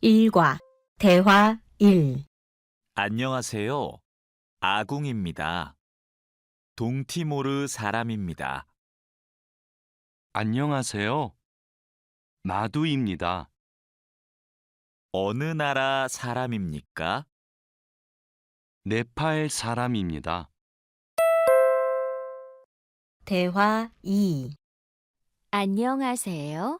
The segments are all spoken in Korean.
1과 대화 1. 안녕하세요. 아궁입니다. 동티모르 사람입니다. 안녕하세요. 마두입니다. 어느 나라 사람입니까? 네팔 사람입니다. 대화 2. 안녕하세요.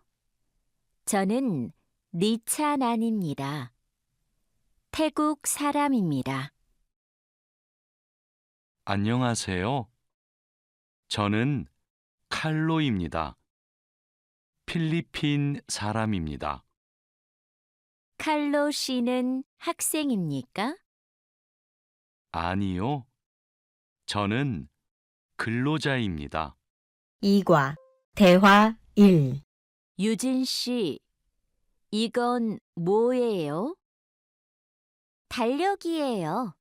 저는 니찬안입니다. 태국 사람입니다. 안녕하세요. 저는 칼로입니다. 필리핀 사람입니다. 칼로 씨는 학생입니까? 아니요. 저는 근로자입니다. 2과 대화 1. 유진 씨, 이건 뭐예요? 달력이에요.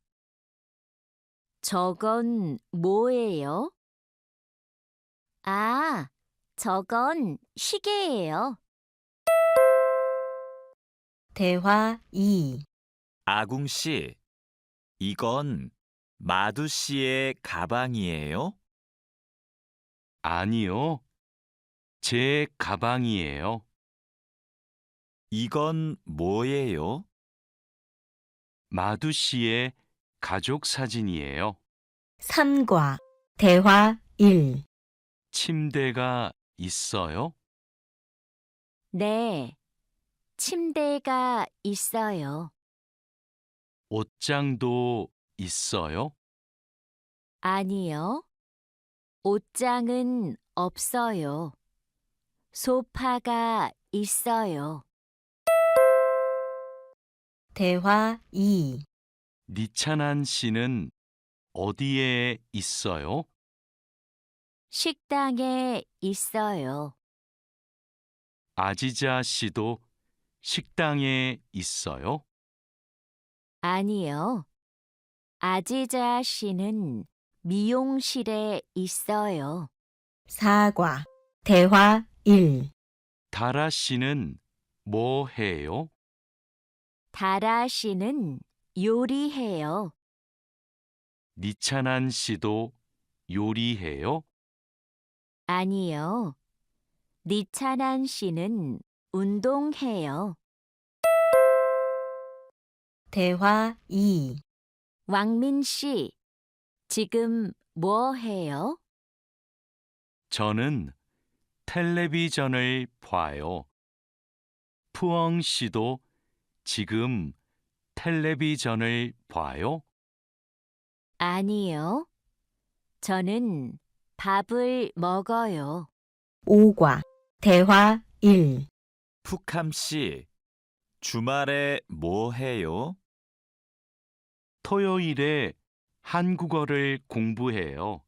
저건 뭐예요? 아, 저건 시계예요. 대화 2. 아궁 씨, 이건 마두 씨의 가방이에요? 아니요. 제 가방이에요. 이건 뭐예요? 마두 씨의 가족 사진이에요. 3과 대화 1. 침대가 있어요? 네, 침대가 있어요. 옷장도 있어요? 아니요, 옷장은 없어요. 소파가 있어요. 대화 2. 니찬한 씨는 어디에 있어요? 식당에 있어요. 아지자 씨도 식당에 있어요? 아니요, 아지자 씨는 미용실에 있어요. 4과 대화 1. 다라 씨는 뭐 해요? 다라 씨는 요리해요. 니찬한 씨도 요리해요? 아니요, 니찬한 씨는 운동해요. 대화 2. 왕민 씨, 지금 뭐 해요? 저는 텔레비전을 봐요. 푸엉 씨도 지금 텔레비전을 봐요? 아니요, 저는 밥을 먹어요. 5과 대화 1. 푸캄 씨, 주말에 뭐 해요? 토요일에 한국어를 공부해요.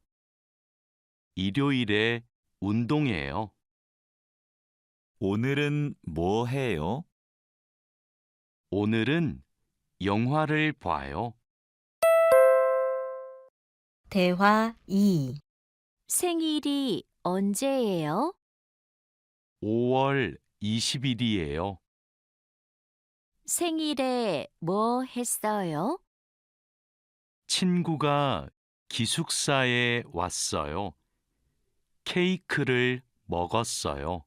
일요일에 운동해요. 오늘은 뭐 해요? 오늘은 영화를 봐요. 대화 2. 생일이 언제예요? 5월 20일이에요. 생일에 뭐 했어요? 친구가 기숙사에 왔어요. 케이크를 먹었어요.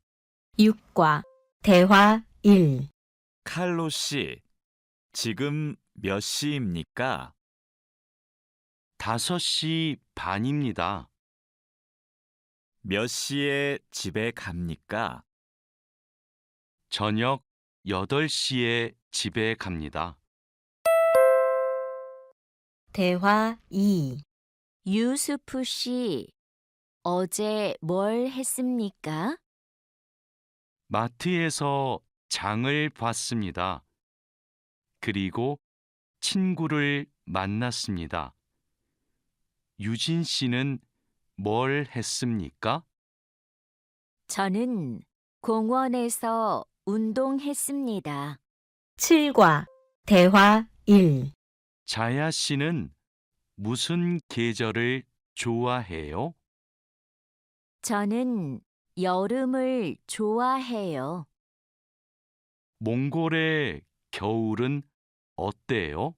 6과 대화 1. 칼로 씨, 지금 몇 시입니까? 5시 반입니다. 몇 시에 집에 갑니까? 저녁 8시에 집에 갑니다. 대화 2. 유수프 씨, 어제 뭘 했습니까? 마트에서 장을 봤습니다. 그리고 친구를 만났습니다. 유진 씨는 뭘 했습니까? 저는 공원에서 운동했습니다. 7과 대화 1. 자야 씨는 무슨 계절을 좋아해요? 저는 여름을 좋아해요. 몽골에 겨울은 어때요?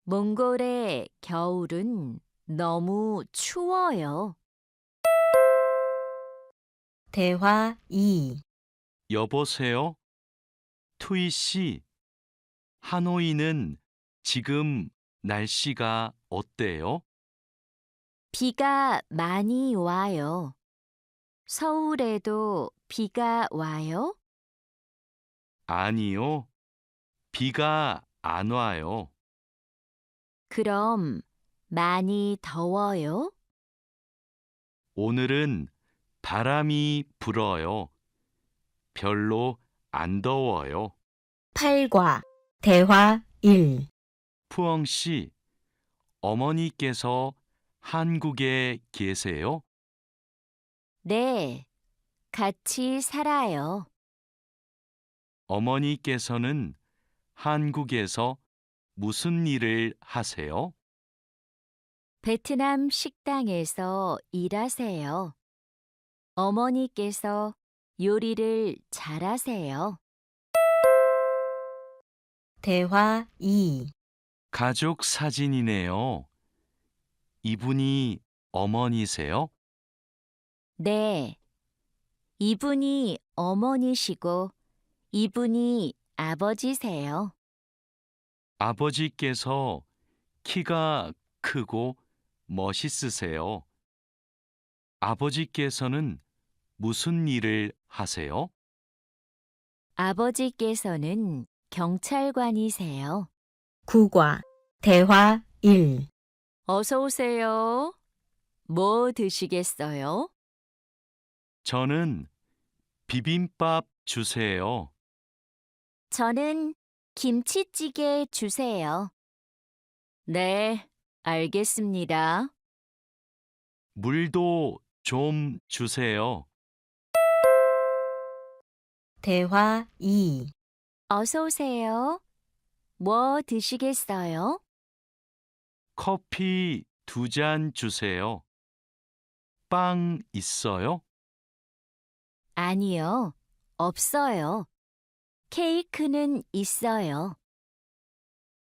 몽골의 겨울은 너무 추워요. 대화 2. 여보세요? 투이 씨, 하노이는 지금 날씨가 어때요? 비가 많이 와요. 서울에도 비가 와요? 아니요. 비가 안 와요. 그럼 많이 더워요? 오늘은 바람이 불어요. 별로 안 더워요. 8과 대화 1. 푸엉 씨, 어머니께서 한국에 계세요? 네, 같이 살아요. 어머니께서는 한국에서 무슨 일을 하세요? 베트남 식당에서 일하세요. 어머니께서 요리를 잘하세요. 대화 2. 가족 사진이네요. 이분이 어머니세요? 네, 이분이 어머니시고 이분이 아버지세요. 아버지께서 키가 크고 멋있으세요. 아버지께서는 무슨 일을 하세요? 아버지께서는 경찰관이세요. 9과 대화 1. 어서 오세요. 뭐 드시겠어요? 저는 비빔밥 주세요. 저는 김치찌개 주세요. 네, 알겠습니다. 물도 좀 주세요. 대화 2. 어서 오세요. 뭐 드시겠어요? 커피 2잔 주세요. 빵 있어요? 아니요, 없어요. 케이크는 있어요.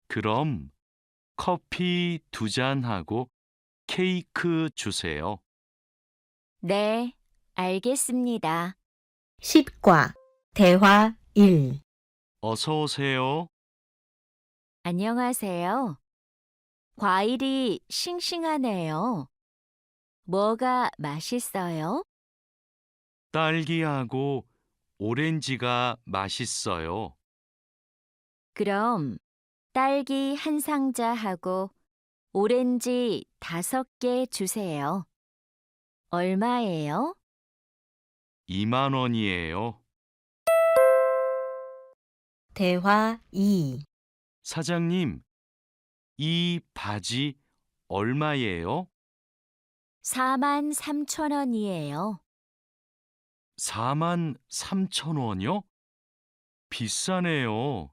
그럼 커피 2잔하고 케이크 주세요. 네, 알겠습니다. 10과 대화 1. 어서 오세요. 안녕하세요. 과일이 싱싱하네요. 뭐가 맛있어요? 딸기하고 오렌지가 맛있어요. 그럼 딸기 한 상자하고 오렌지 5개 주세요. 얼마예요? 2만 원이에요. 대화 2. 사장님, 이 바지 얼마예요? 43,000원이에요. 4만 3천 원이요? 비싸네요.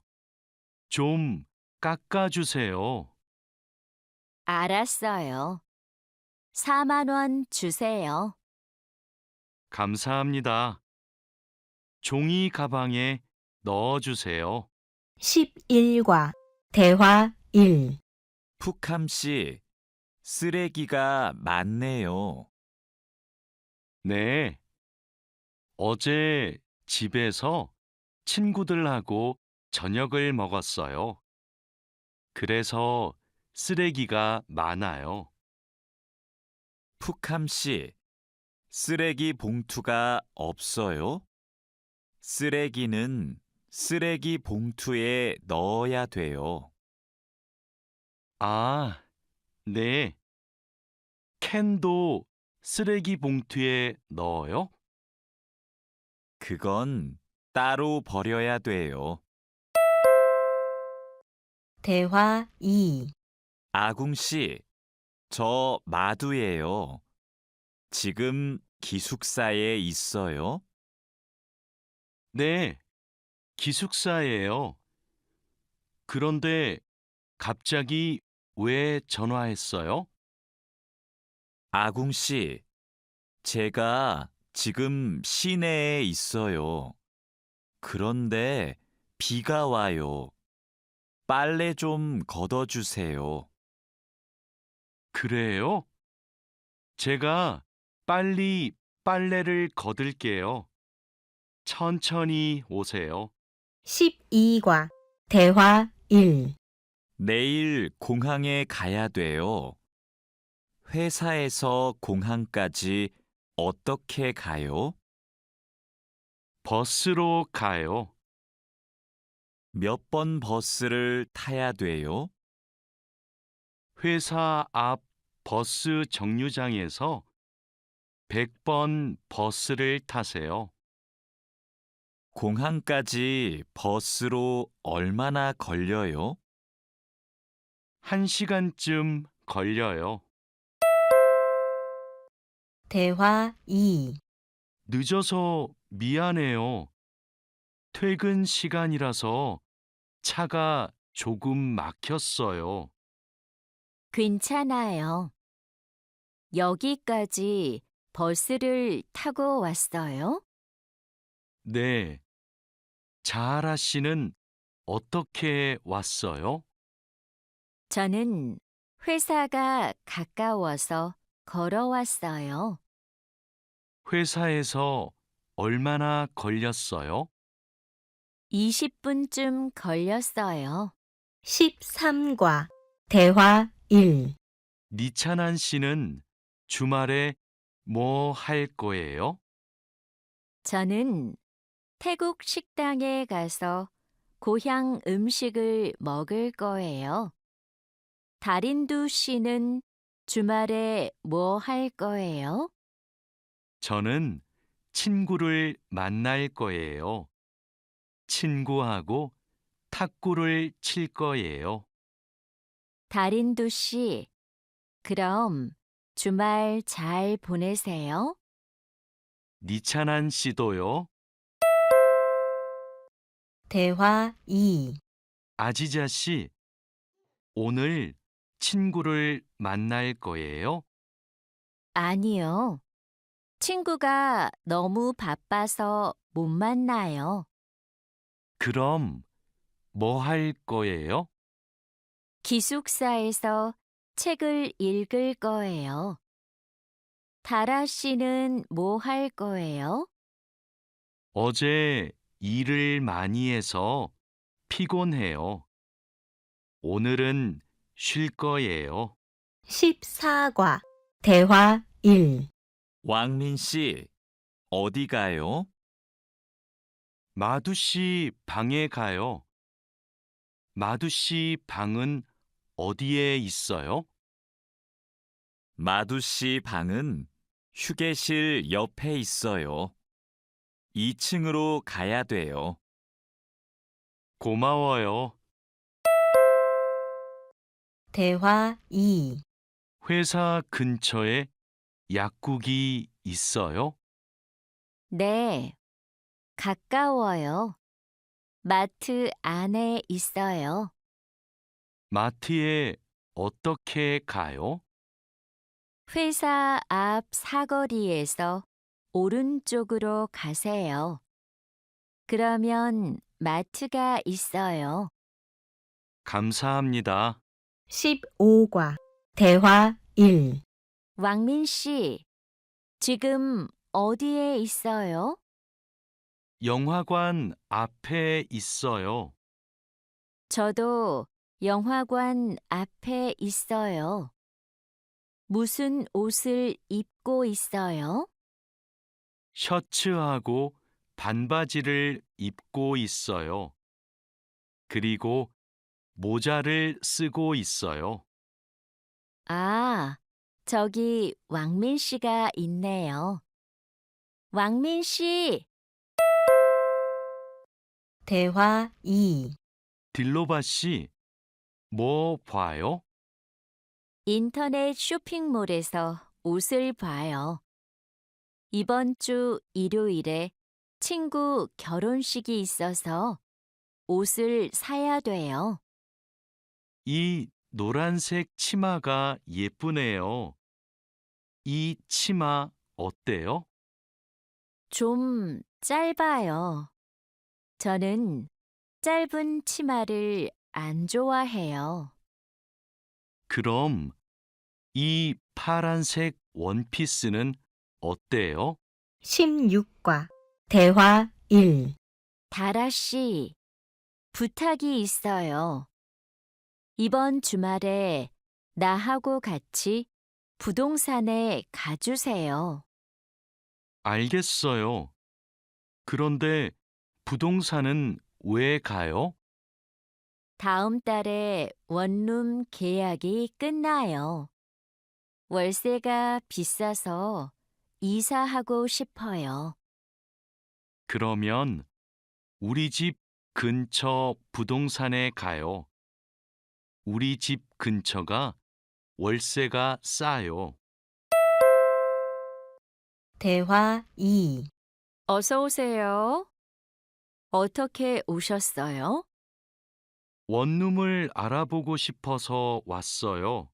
좀 깎아주세요. 알았어요. 4만 원 주세요. 감사합니다. 종이 가방에 넣어주세요. 11과 대화 1. 푸캄 씨, 쓰레기가 많네요. 네. 어제 집에서 친구들하고 저녁을 먹었어요. 그래서 쓰레기가 많아요. 푸캄 씨, 쓰레기 봉투가 없어요? 쓰레기는 쓰레기 봉투에 넣어야 돼요. 아, 네. 캔도 쓰레기 봉투에 넣어요? 그건 따로 버려야 돼요. 대화 2. 아궁 씨, 저 마두예요. 지금 기숙사에 있어요? 네. 기숙사예요. 그런데 갑자기 왜 전화했어요? 아궁 씨, 제가 지금 시내에 있어요. 그런데 비가 와요. 빨래 좀 걷어주세요. 그래요? 제가 빨리 빨래를 걷을게요. 천천히 오세요. 12과 대화 1. 내일 공항에 가야 돼요. 회사에서 공항까지 어떻게 가요? 버스로 가요. 몇 번 버스를 타야 돼요? 회사 앞 버스 정류장에서 100번 버스를 타세요. 공항까지 버스로 얼마나 걸려요? 1시간쯤 걸려요. 대화 2. 늦어서 미안해요. 퇴근 시간이라서 차가 조금 막혔어요. 괜찮아요. 여기까지 버스를 타고 왔어요? 네. 자하라 씨는 어떻게 왔어요? 저는 회사가 가까워서 걸어왔어요. 회사에서 얼마나 걸렸어요? 20분쯤 걸렸어요. 13과 대화 1. 니찬한 씨는 주말에 뭐 할 거예요? 저는 태국 식당에 가서 고향 음식을 먹을 거예요. 다린두 씨는 주말에 뭐 할 거예요? 저는 친구를 만날 거예요. 친구하고 탁구를 칠 거예요. 다린두 씨, 그럼 주말 잘 보내세요. 니찬한 씨도요. 대화 2. 아지자 씨, 오늘 친구를 만날 거예요? 아니요. 친구가 너무 바빠서 못 만나요. 그럼 뭐 할 거예요? 기숙사에서 책을 읽을 거예요. 다라 씨는 뭐 할 거예요? 어제 일을 많이 해서 피곤해요. 오늘은 쉴 거예요. 14과 대화 1. 왕민 씨, 어디 가요? 마두 씨 방에 가요. 마두 씨 방은 어디에 있어요? 마두 씨 방은 휴게실 옆에 있어요. 2층으로 가야 돼요. 고마워요. 대화 2. 회사 근처에 약국이 있어요? 네, 가까워요. 마트 안에 있어요. 마트에 어떻게 가요? 회사 앞 사거리에서 오른쪽으로 가세요. 그러면 마트가 있어요. 감사합니다. 15과 대화 1. 왕민 씨, 지금 어디에 있어요? 영화관 앞에 있어요. 저도 영화관 앞에 있어요. 무슨 옷을 입고 있어요? 셔츠하고 반바지를 입고 있어요. 그리고 모자를 쓰고 있어요. 아, 저기 왕민 씨가 있네요. 왕민 씨, 대화 2. 딜로바 씨, 뭐 봐요? 인터넷 쇼핑몰에서 옷을 봐요. 이번 주 일요일에 친구 결혼식이 있어서 옷을 사야 돼요. 이 노란색 치마가 예쁘네요. 이 치마 어때요? 좀 짧아요. 저는 짧은 치마를 안 좋아해요. 그럼 이 파란색 원피스는 어때요? 16과 대화 1. 다라 씨, 부탁이 있어요. 이번 주말에 나하고 같이 부동산에 가주세요. 알겠어요. 그런데 부동산은 왜 가요? 다음 달에 원룸 계약이 끝나요. 월세가 비싸서 이사하고 싶어요. 그러면 우리 집 근처 부동산에 가요. 우리 집 근처가 월세가 싸요. 대화 2. 어서 오세요. 어떻게 오셨어요? 원룸을 알아보고 싶어서 왔어요.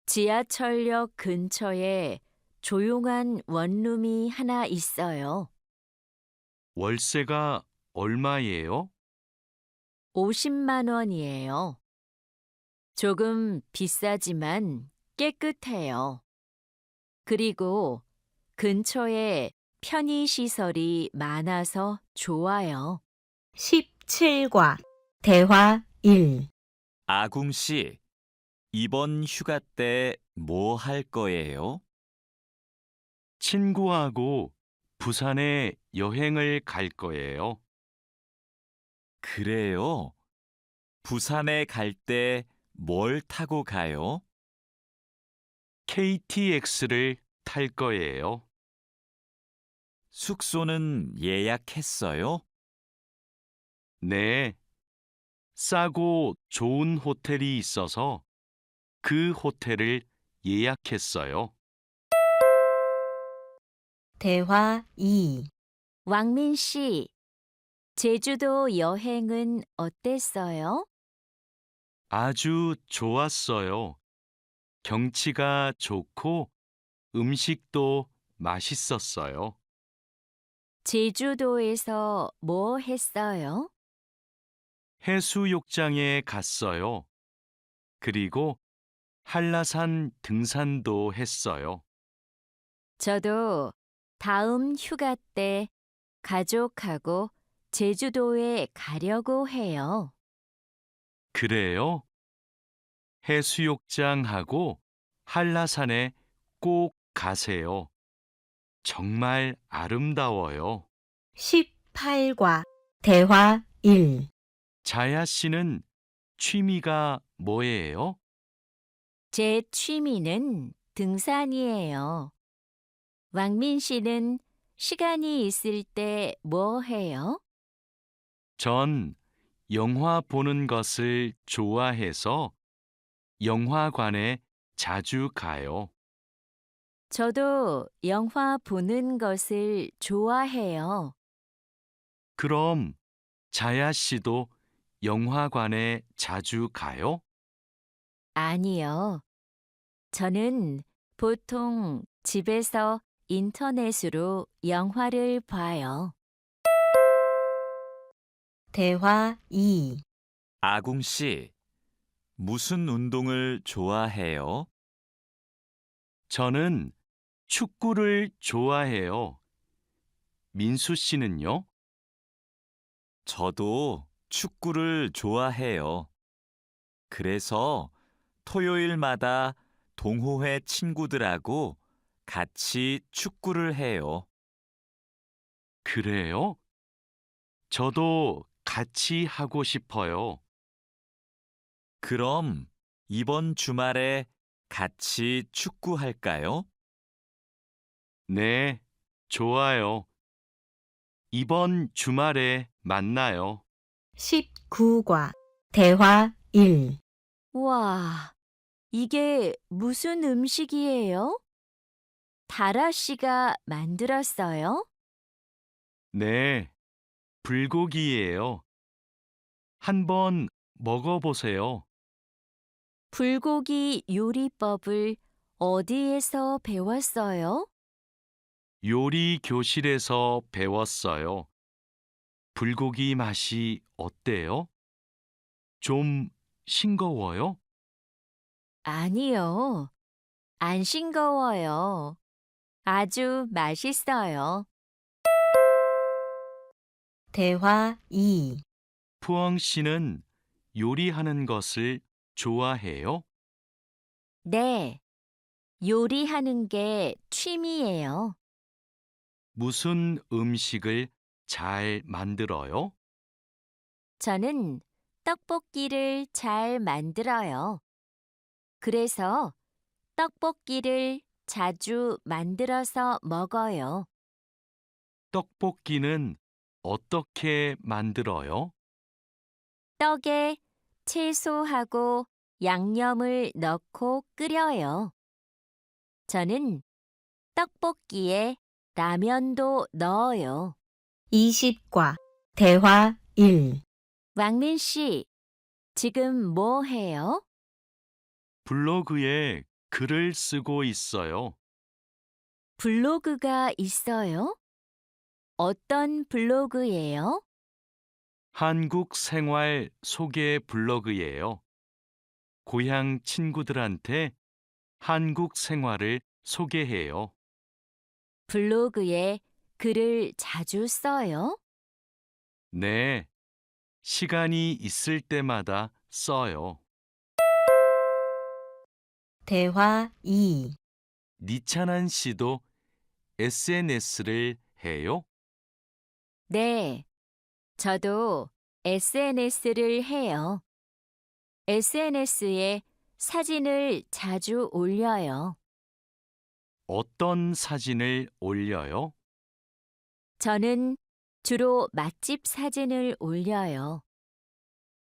지하철역 근처에 조용한 원룸이 하나 있어요. 월세가 얼마예요? 50만 원이에요. 조금 비싸지만 깨끗해요. 그리고 근처에 편의시설이 많아서 좋아요. 17과 대화 1. 아궁 씨, 이번 휴가 때 뭐 할 거예요? 친구하고 부산에 여행을 갈 거예요. 그래요. 부산에 갈 때 뭘 타고 가요? KTX를 탈 거예요. 숙소는 예약했어요? 네. 싸고 좋은 호텔이 있어서 그 호텔을 예약했어요. 대화 2. 왕민 씨, 제주도 여행은 어땠어요? 아주 좋았어요. 경치가 좋고 음식도 맛있었어요. 제주도에서 뭐 했어요? 해수욕장에 갔어요. 그리고 한라산 등산도 했어요. 저도 다음 휴가 때 가족하고 제주도에 가려고 해요. 그래요? 해수욕장하고 한라산에 꼭 가세요. 정말 아름다워요. 18과 대화 1. 자야 씨는 취미가 뭐예요? 제 취미는 등산이에요. 왕민 씨는 시간이 있을 때 뭐 해요? 전 영화 보는 것을 좋아해서 영화관에 자주 가요. 저도 영화 보는 것을 좋아해요. 그럼 자야 씨도 영화관에 자주 가요? 아니요. 저는 보통 집에서 인터넷으로 영화를 봐요. 대화 2. 아궁 씨, 무슨 운동을 좋아해요? 저는 축구를 좋아해요. 민수 씨는요? 저도 축구를 좋아해요. 그래서 토요일마다 동호회 친구들하고 같이 축구를 해요. 그래요? 저도 같이 하고 싶어요. 그럼 이번 주말에 같이 축구할까요? 네, 좋아요. 이번 주말에 만나요. 19과 대화 1. 와, 이게 무슨 음식이에요? 다라 씨가 만들었어요? 네, 불고기예요. 한번 먹어보세요. 불고기 요리법을 어디에서 배웠어요? 요리 교실에서 배웠어요. 불고기 맛이 어때요? 좀 싱거워요? 아니요. 안 싱거워요. 아주 맛있어요. 대화 2. 푸엉 씨는 요리하는 것을 좋아해요? 네. 요리하는 게 취미예요. 무슨 음식을 잘 만들어요? 저는 떡볶이를 잘 만들어요. 그래서 떡볶이를 자주 만들어서 먹어요. 떡볶이는 어떻게 만들어요? 떡에 채소하고 양념을 넣고 끓여요. 저는 떡볶이에 라면도 넣어요. 20과 대화 1. 왕민 씨, 지금 뭐 해요? 블로그에 글을 쓰고 있어요. 블로그가 있어요? 어떤 블로그예요? 한국 생활 소개 블로그예요. 고향 친구들한테 한국 생활을 소개해요. 블로그에 글을 자주 써요? 네, 시간이 있을 때마다 써요. 대화 2. 니찬한 씨도 SNS를 해요? 네, 저도 SNS를 해요. SNS에 사진을 자주 올려요. 어떤 사진을 올려요? 저는 주로 맛집 사진을 올려요.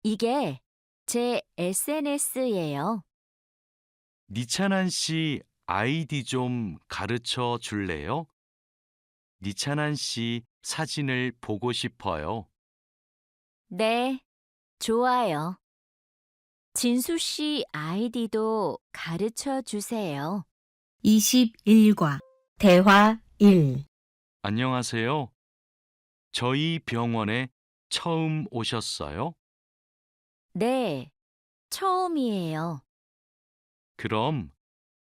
이게 제 SNS예요. 니찬한 씨 아이디 좀 가르쳐 줄래요? 니찬한 씨 사진을 보고 싶어요. 네, 좋아요. 진수 씨 아이디도 가르쳐 주세요. 21과 대화 1. 안녕하세요. 저희 병원에 처음 오셨어요? 네, 처음이에요. 그럼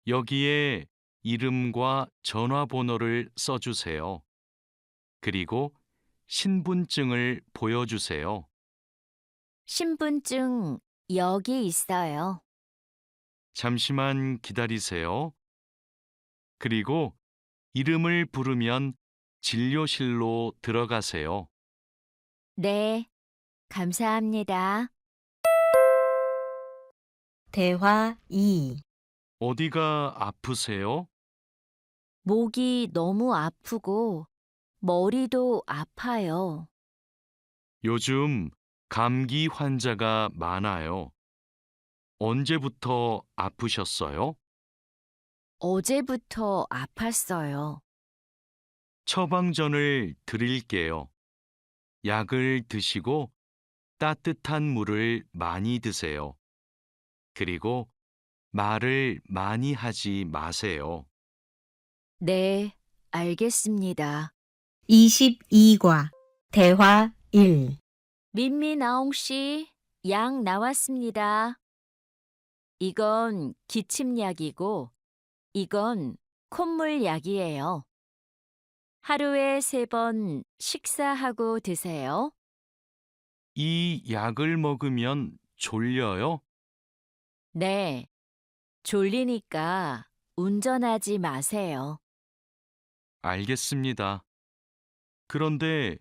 여기에 이름과 전화번호를 써주세요. 그리고 신분증을 보여주세요. 신분증 여기 있어요. 잠시만 기다리세요. 그리고 이름을 부르면 진료실로 들어가세요. 네, 감사합니다. 대화 2. 어디가 아프세요? 목이 너무 아프고 머리도 아파요. 요즘 감기 환자가 많아요. 언제부터 아프셨어요? 어제부터 아팠어요. 처방전을 드릴게요. 약을 드시고 따뜻한 물을 많이 드세요. 그리고 말을 많이 하지 마세요. 네, 알겠습니다. 22과 대화 1. 민미나옹 씨, 약 나왔습니다. 이건 기침약이고, 이건 콧물약이에요. 하루에 3번 식사하고 드세요. 이 약을 먹으면 졸려요? 네, 졸리니까 운전하지 마세요. 알겠습니다. 그런데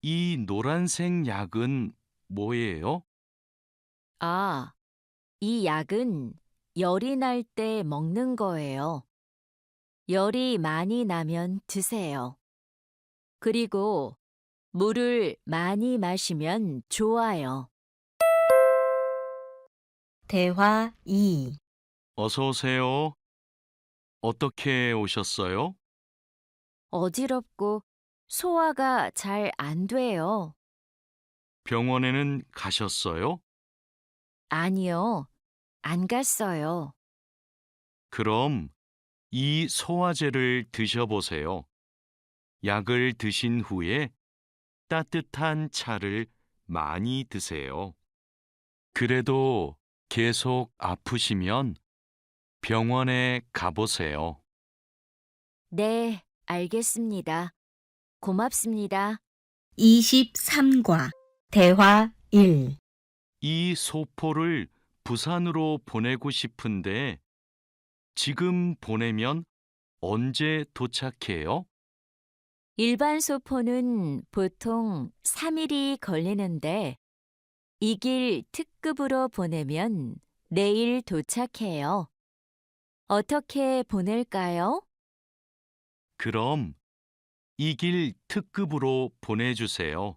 이 노란색 약은 뭐예요? 아, 이 약은 열이 날 때 먹는 거예요. 열이 많이 나면 드세요. 그리고 물을 많이 마시면 좋아요. 대화 2. 어서 오세요. 어떻게 오셨어요? 어지럽고 소화가 잘 안 돼요. 병원에는 가셨어요? 아니요, 안 갔어요. 그럼 이 소화제를 드셔보세요. 약을 드신 후에 따뜻한 차를 많이 드세요. 그래도 계속 아프시면 병원에 가보세요. 네, 알겠습니다. 고맙습니다. 23과 대화 1. 이 소포를 부산으로 보내고 싶은데 지금 보내면 언제 도착해요? 일반 소포는 보통 3일이 걸리는데 이 길 특급으로 보내면 내일 도착해요. 어떻게 보낼까요? 그럼 이 길 특급으로 보내주세요.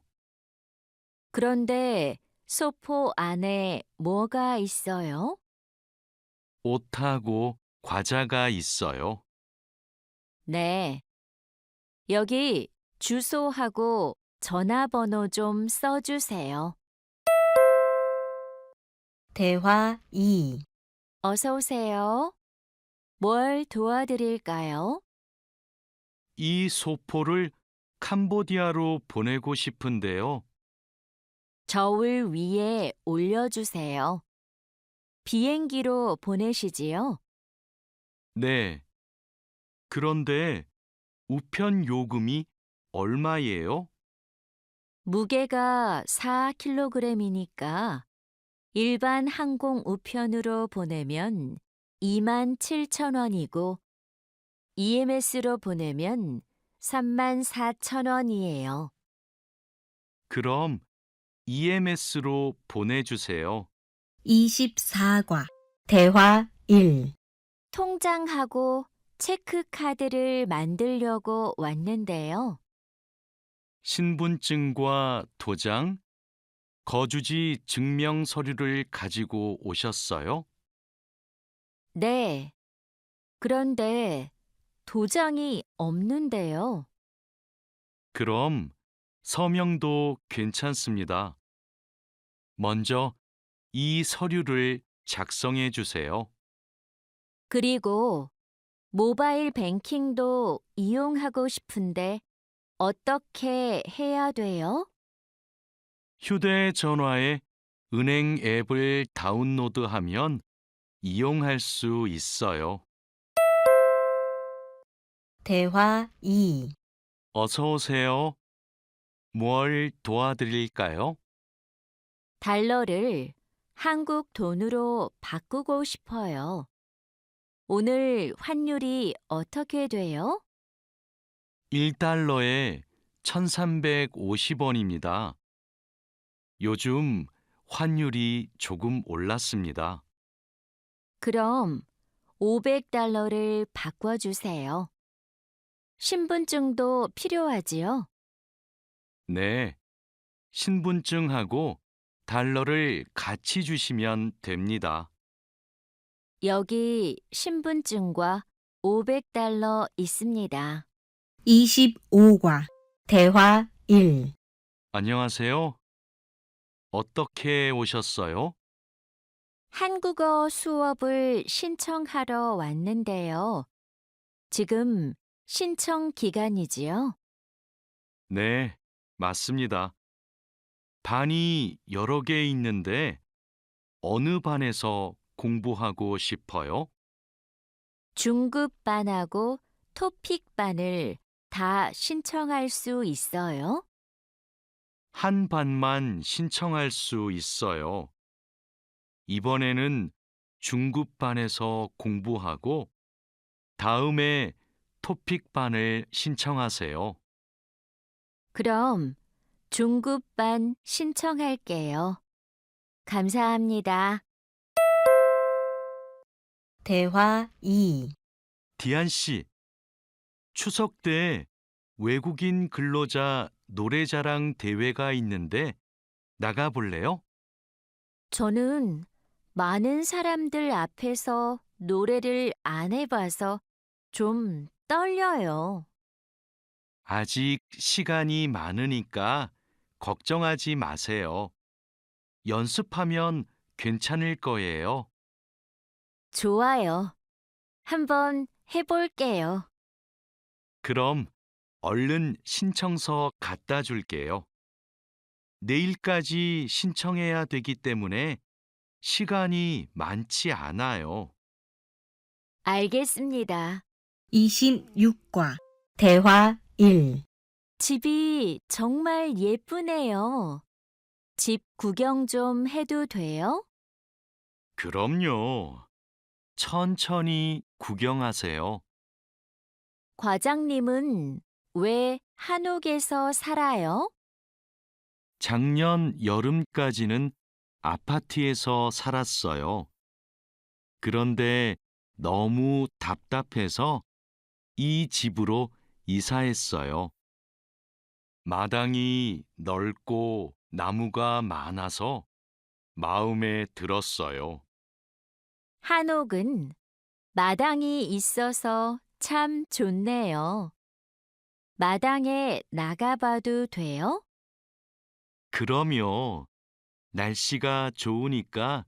그런데 소포 안에 뭐가 있어요? 옷하고 과자가 있어요. 네. 여기 주소하고 전화번호 좀 써주세요. 대화 2. 어서 오세요. 뭘 도와드릴까요? 이 소포를 캄보디아로 보내고 싶은데요. 저울 위에 올려주세요. 비행기로 보내시지요? 네. 그런데 우편 요금이 얼마예요? 무게가 4kg이니까 일반 항공 우편으로 보내면 27,000원이고 EMS로 보내면 34,000원이에요. 그럼 EMS로 보내주세요. 24과 대화 1. 통장하고 체크카드를 만들려고 왔는데요. 신분증과 도장, 거주지 증명 서류를 가지고 오셨어요? 네. 그런데 도장이 없는데요. 그럼 서명도 괜찮습니다. 먼저 이 서류를 작성해 주세요. 그리고 모바일 뱅킹도 이용하고 싶은데 어떻게 해야 돼요? 휴대전화에 은행 앱을 다운로드하면 이용할 수 있어요. 대화 2. 어서 오세요. 뭘 도와드릴까요? 달러를 한국 돈으로 바꾸고 싶어요. 오늘 환율이 어떻게 돼요? 1달러에 1,350원입니다. 요즘 환율이 조금 올랐습니다. 그럼 500달러를 바꿔주세요. 신분증도 필요하지요? 네, 신분증하고 달러를 같이 주시면 됩니다. 여기 신분증과 500달러 있습니다. 25과 대화 1. 안녕하세요. 어떻게 오셨어요? 한국어 수업을 신청하러 왔는데요. 지금 신청 기간이지요? 네, 맞습니다. 반이 여러 개 있는데 어느 반에서 공부하고 싶어요? 중급반하고 토픽반을 다 신청할 수 있어요? 한 반만 신청할 수 있어요. 이번에는 중급반에서 공부하고 다음에 토픽반을 신청하세요. 그럼 중급반 신청할게요. 감사합니다. 대화 2. 디안 씨, 추석 때 외국인 근로자 노래자랑 대회가 있는데 나가볼래요? 저는 많은 사람들 앞에서 노래를 안 해봐서 좀 떨려요. 아직 시간이 많으니까 걱정하지 마세요. 연습하면 괜찮을 거예요. 좋아요. 한번 해볼게요. 그럼 얼른 신청서 갖다 줄게요. 내일까지 신청해야 되기 때문에 시간이 많지 않아요. 알겠습니다. 26과 대화 1. 집이 정말 예쁘네요. 집 구경 좀 해도 돼요? 그럼요. 천천히 구경하세요. 과장님은 왜 한옥에서 살아요? 작년 여름까지는 아파트에서 살았어요. 그런데 너무 답답해서 이 집으로 이사했어요. 마당이 넓고 나무가 많아서 마음에 들었어요. 한옥은 마당이 있어서 참 좋네요. 마당에 나가봐도 돼요? 그럼요. 날씨가 좋으니까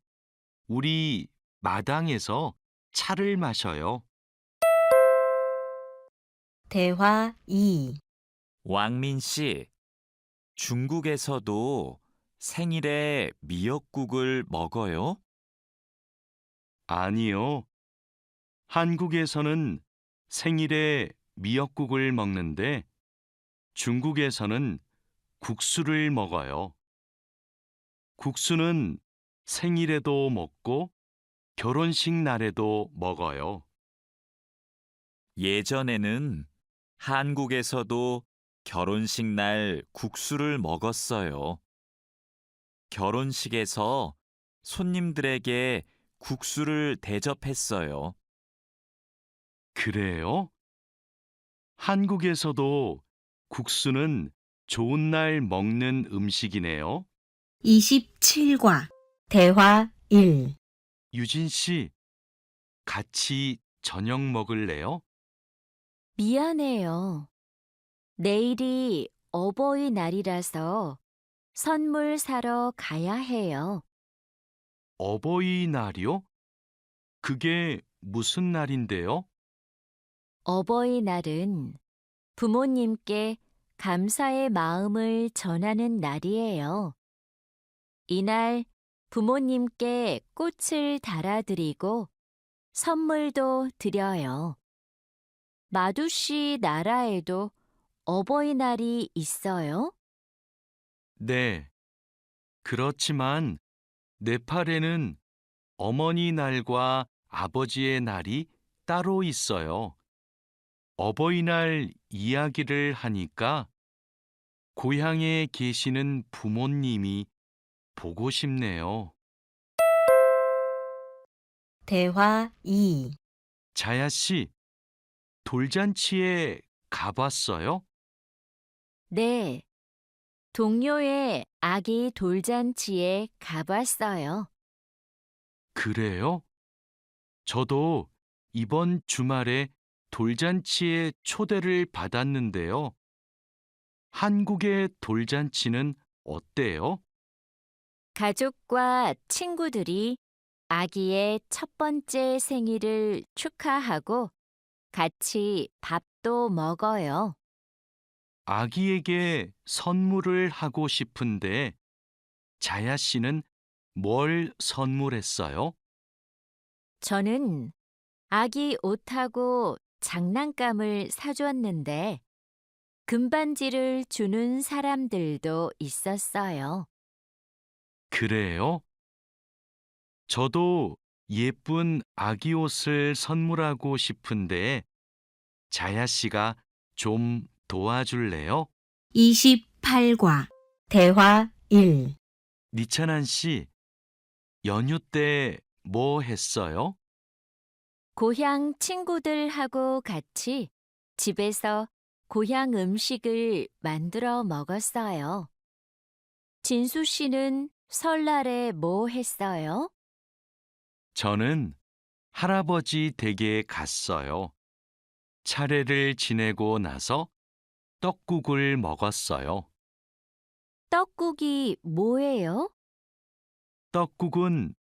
우리 마당에서 차를 마셔요. 대화 2. 왕민 씨, 중국에서도 생일에 미역국을 먹어요? 아니요. 한국에서는 생일에 미역국을 먹는데 중국에서는 국수를 먹어요. 국수는 생일에도 먹고 결혼식 날에도 먹어요. 예전에는 한국에서도 결혼식 날 국수를 먹었어요. 결혼식에서 손님들에게 국수를 대접했어요. 그래요? 한국에서도 국수는 좋은 날 먹는 음식이네요. 27과 대화 1. 유진 씨, 같이 저녁 먹을래요? 미안해요. 내일이 어버이날이라서 선물 사러 가야 해요. 어버이날이요? 그게 무슨 날인데요? 어버이날은 부모님께 감사의 마음을 전하는 날이에요. 이날 부모님께 꽃을 달아드리고 선물도 드려요. 마두 씨 나라에도 어버이날이 있어요? 네. 그렇지만 네팔에는 어머니 날과 아버지의 날이 따로 있어요. 어버이날 이야기를 하니까 고향에 계시는 부모님이 보고 싶네요. 대화 2. 자야 씨, 돌잔치에 가봤어요? 네. 동료의 아기 돌잔치에 가봤어요. 그래요? 저도 이번 주말에 돌잔치에 초대를 받았는데요. 한국의 돌잔치는 어때요? 가족과 친구들이 아기의 첫 번째 생일을 축하하고 같이 밥도 먹어요. 아기에게 선물을 하고 싶은데 자야 씨는 뭘 선물했어요? 저는 아기 옷하고 장난감을 사줬는데 금반지를 주는 사람들도 있었어요. 그래요? 저도 예쁜 아기 옷을 선물하고 싶은데 자야 씨가 좀 도와줄래요? 28과 대화 1. 니찬한 씨, 연휴 때 뭐 했어요? 고향 친구들하고 같이 집에서 고향 음식을 만들어 먹었어요. 진수 씨는 설날에 뭐 했어요? 저는 할아버지 댁에 갔어요. 차례를 지내고 나서 떡국을 먹었어요. 떡국이 뭐예요? 떡국은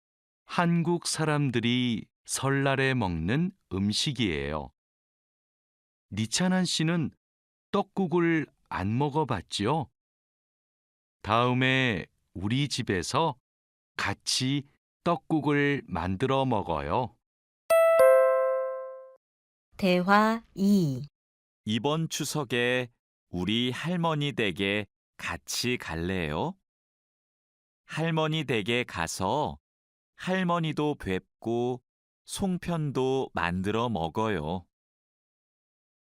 한국 사람들이 설날에 먹는 음식이에요. 니찬한 씨는 떡국을 안 먹어봤지요? 다음에 우리 집에서 같이 떡국을 만들어 먹어요. 대화 2. 이번 추석에 우리 할머니 댁에 같이 갈래요? 할머니 댁에 가서 할머니도 뵙고 송편도 만들어 먹어요.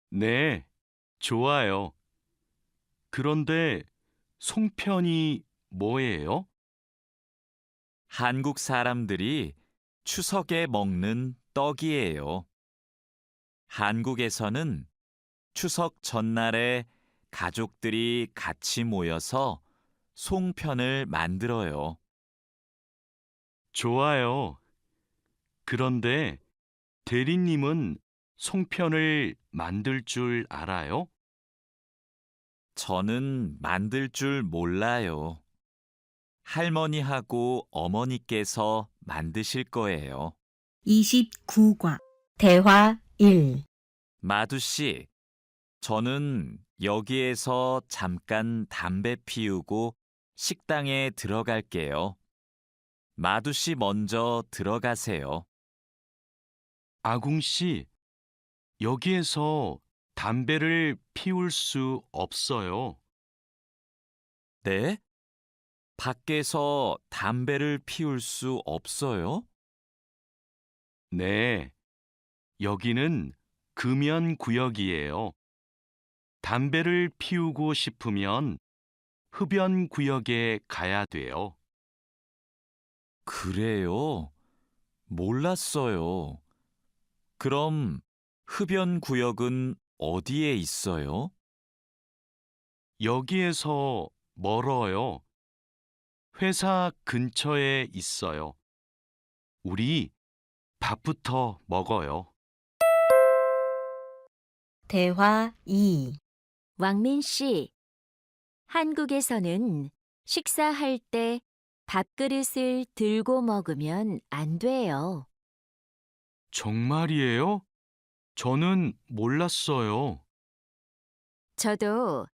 네, 좋아요. 그런데 송편이 뭐예요? 한국 사람들이 추석에 먹는 떡이에요. 한국에서는 추석 전날에 가족들이 같이 모여서 송편을 만들어요. 좋아요. 그런데 대리님은 송편을 만들 줄 알아요? 저는 만들 줄 몰라요. 할머니하고 어머니께서 만드실 거예요. 29과 대화 1. 마두 씨, 저는 여기에서 잠깐 담배 피우고 식당에 들어갈게요. 마두 씨 먼저 들어가세요. 아궁 씨, 여기에서 담배를 피울 수 없어요. 네? 밖에서 담배를 피울 수 없어요? 네, 여기는 금연 구역이에요. 담배를 피우고 싶으면 흡연 구역에 가야 돼요. 그래요? 몰랐어요. 그럼 흡연 구역은 어디에 있어요? 여기에서 멀어요. 회사 근처에 있어요. 우리 밥부터 먹어요. 대화 2. 왕민 씨, 한국에서는 식사할 때 밥그릇을 들고 먹으면 안 돼요. 정말이에요? 저는 몰랐어요. 저도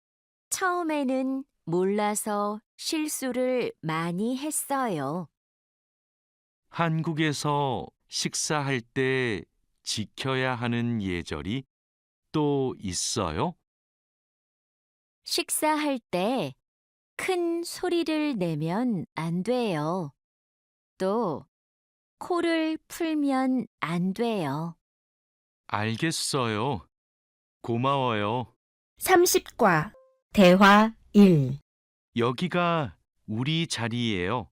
처음에는 몰라서 실수를 많이 했어요. 한국에서 식사할 때 지켜야 하는 예절이 또 있어요? 식사할 때 큰 소리를 내면 안 돼요. 또 코를 풀면 안 돼요. 알겠어요. 고마워요. 30과 대화 1. 여기가 우리 자리예요.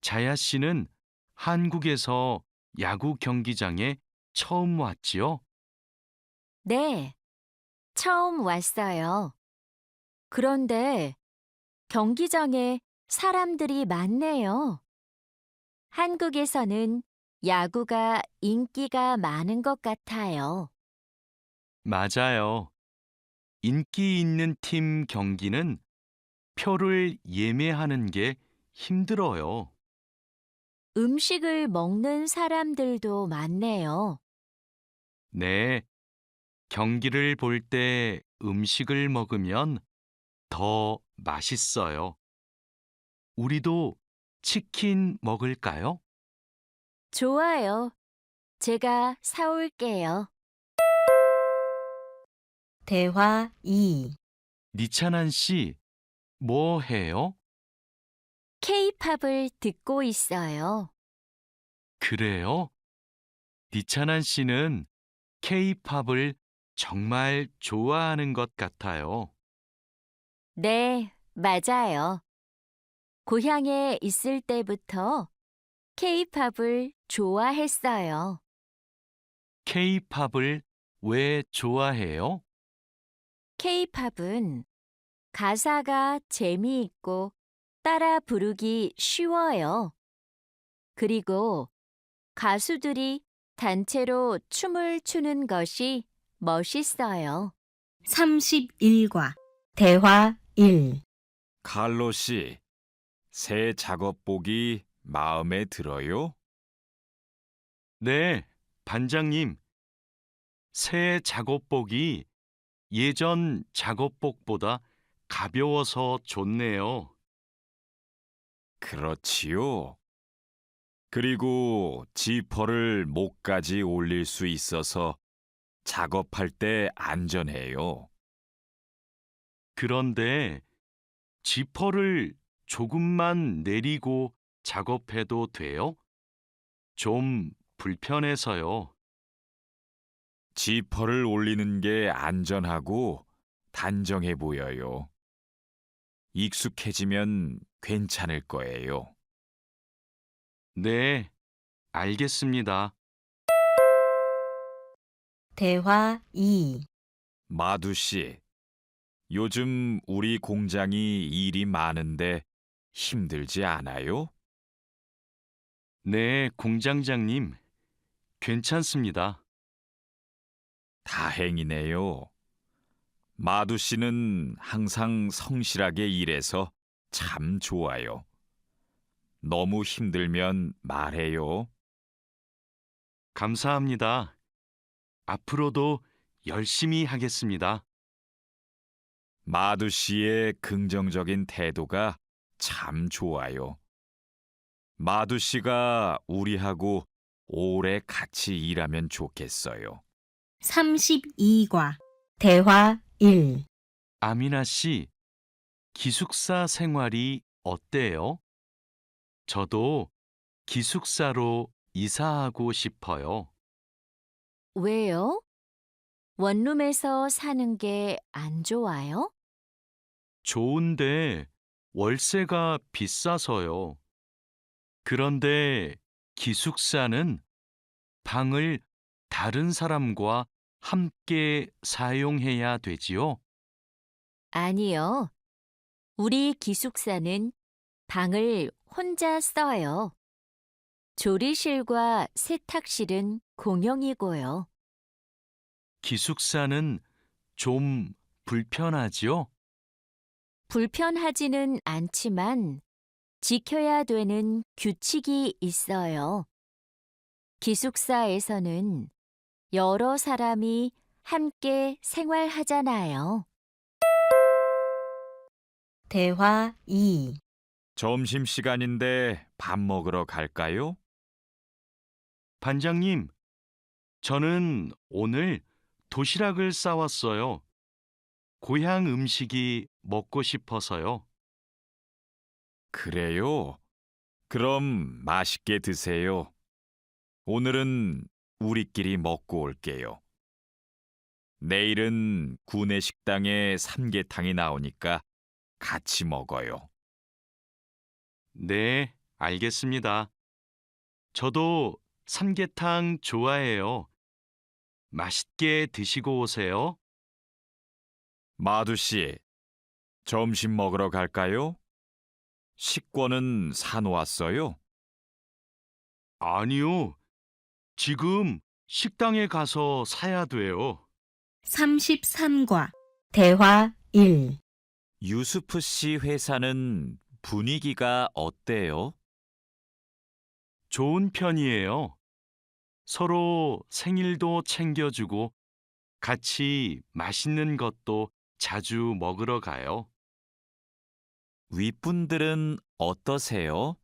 자야 씨는 한국에서 야구 경기장에 처음 왔지요? 네, 처음 왔어요. 그런데 경기장에 사람들이 많네요. 한국에서는 야구가 인기가 많은 것 같아요. 맞아요. 인기 있는 팀 경기는 표를 예매하는 게 힘들어요. 음식을 먹는 사람들도 많네요. 네, 경기를 볼 때 음식을 먹으면 더 맛있어요. 우리도 치킨 먹을까요? 좋아요. 제가 사올게요. 대화 2. 니찬한 씨, 뭐 해요? K-팝을 듣고 있어요. 그래요? 니찬한 씨는 K-팝을 정말 좋아하는 것 같아요. 네, 맞아요. 고향에 있을 때부터 K-팝을 좋아했어요. K-팝을 왜 좋아해요? K-팝은 가사가 재미있고 따라 부르기 쉬워요. 그리고 가수들이 단체로 춤을 추는 것이 멋있어요. 31과 대화 1. 칼로 씨, 새 작업복이 마음에 들어요? 네, 반장님. 새 작업복이 예전 작업복보다 가벼워서 좋네요. 그렇지요. 그리고 지퍼를 목까지 올릴 수 있어서 작업할 때 안전해요. 그런데 지퍼를 조금만 내리고 작업해도 돼요? 좀 불편해서요. 지퍼를 올리는 게 안전하고 단정해 보여요. 익숙해지면 괜찮을 거예요. 네, 알겠습니다. 대화 2. 마두 씨, 요즘 우리 공장이 일이 많은데 힘들지 않아요? 네, 공장장님. 괜찮습니다. 다행이네요. 마두 씨는 항상 성실하게 일해서 참 좋아요. 너무 힘들면 말해요. 감사합니다. 앞으로도 열심히 하겠습니다. 마두 씨의 긍정적인 태도가 참 좋아요. 마두 씨가 우리하고 오래 같이 일하면 좋겠어요. 32과 대화 1. 아미나 씨, 기숙사 생활이 어때요? 저도 기숙사로 이사하고 싶어요. 왜요? 원룸에서 사는 게 안 좋아요? 좋은데 월세가 비싸서요. 그런데 기숙사는 방을 다른 사람과 함께 사용해야 되지요? 아니요. 우리 기숙사는 방을 혼자 써요. 조리실과 세탁실은 공용이고요. 기숙사는 좀 불편하지요? 불편하지는 않지만 지켜야 되는 규칙이 있어요. 기숙사에서는 여러 사람이 함께 생활하잖아요. 대화 2. 점심시간인데 밥 먹으러 갈까요? 반장님, 저는 오늘 도시락을 싸왔어요. 고향 음식이 먹고 싶어서요. 그래요? 그럼 맛있게 드세요. 오늘은 우리끼리 먹고 올게요. 내일은 구내 식당에 삼계탕이 나오니까 같이 먹어요. 네, 알겠습니다. 저도 삼계탕 좋아해요. 맛있게 드시고 오세요. 마두 씨, 점심 먹으러 갈까요? 식권은 사놓았어요? 아니요, 지금 식당에 가서 사야 돼요. 33과 대화 1. 유수프 씨 회사는 분위기가 어때요? 좋은 편이에요. 서로 생일도 챙겨주고 같이 맛있는 것도 자주 먹으러 가요. 윗분들은 어떠세요?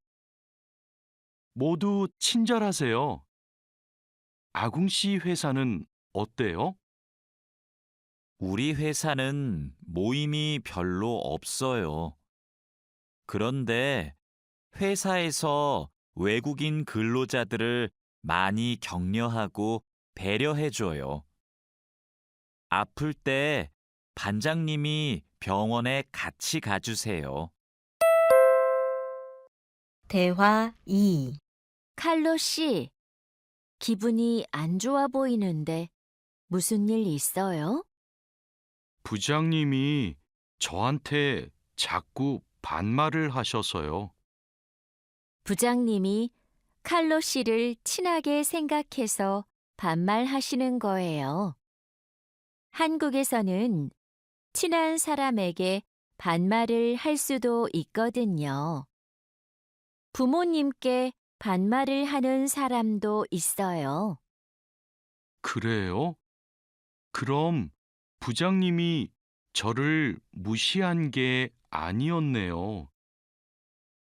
모두 친절하세요. 아궁 씨 회사는 어때요? 우리 회사는 모임이 별로 없어요. 그런데 회사에서 외국인 근로자들을 많이 격려하고 배려해줘요. 아플 때 반장님이 병원에 같이 가주세요. 대화 2. 칼로 씨, 기분이 안 좋아 보이는데 무슨 일 있어요? 부장님이 저한테 자꾸 반말을 하셔서요. 부장님이 칼로 씨를 친하게 생각해서 반말하시는 거예요. 한국에서는 친한 사람에게 반말을 할 수도 있거든요. 부모님께 반말을 하는 사람도 있어요. 그래요? 그럼 부장님이 저를 무시한 게 아니었네요.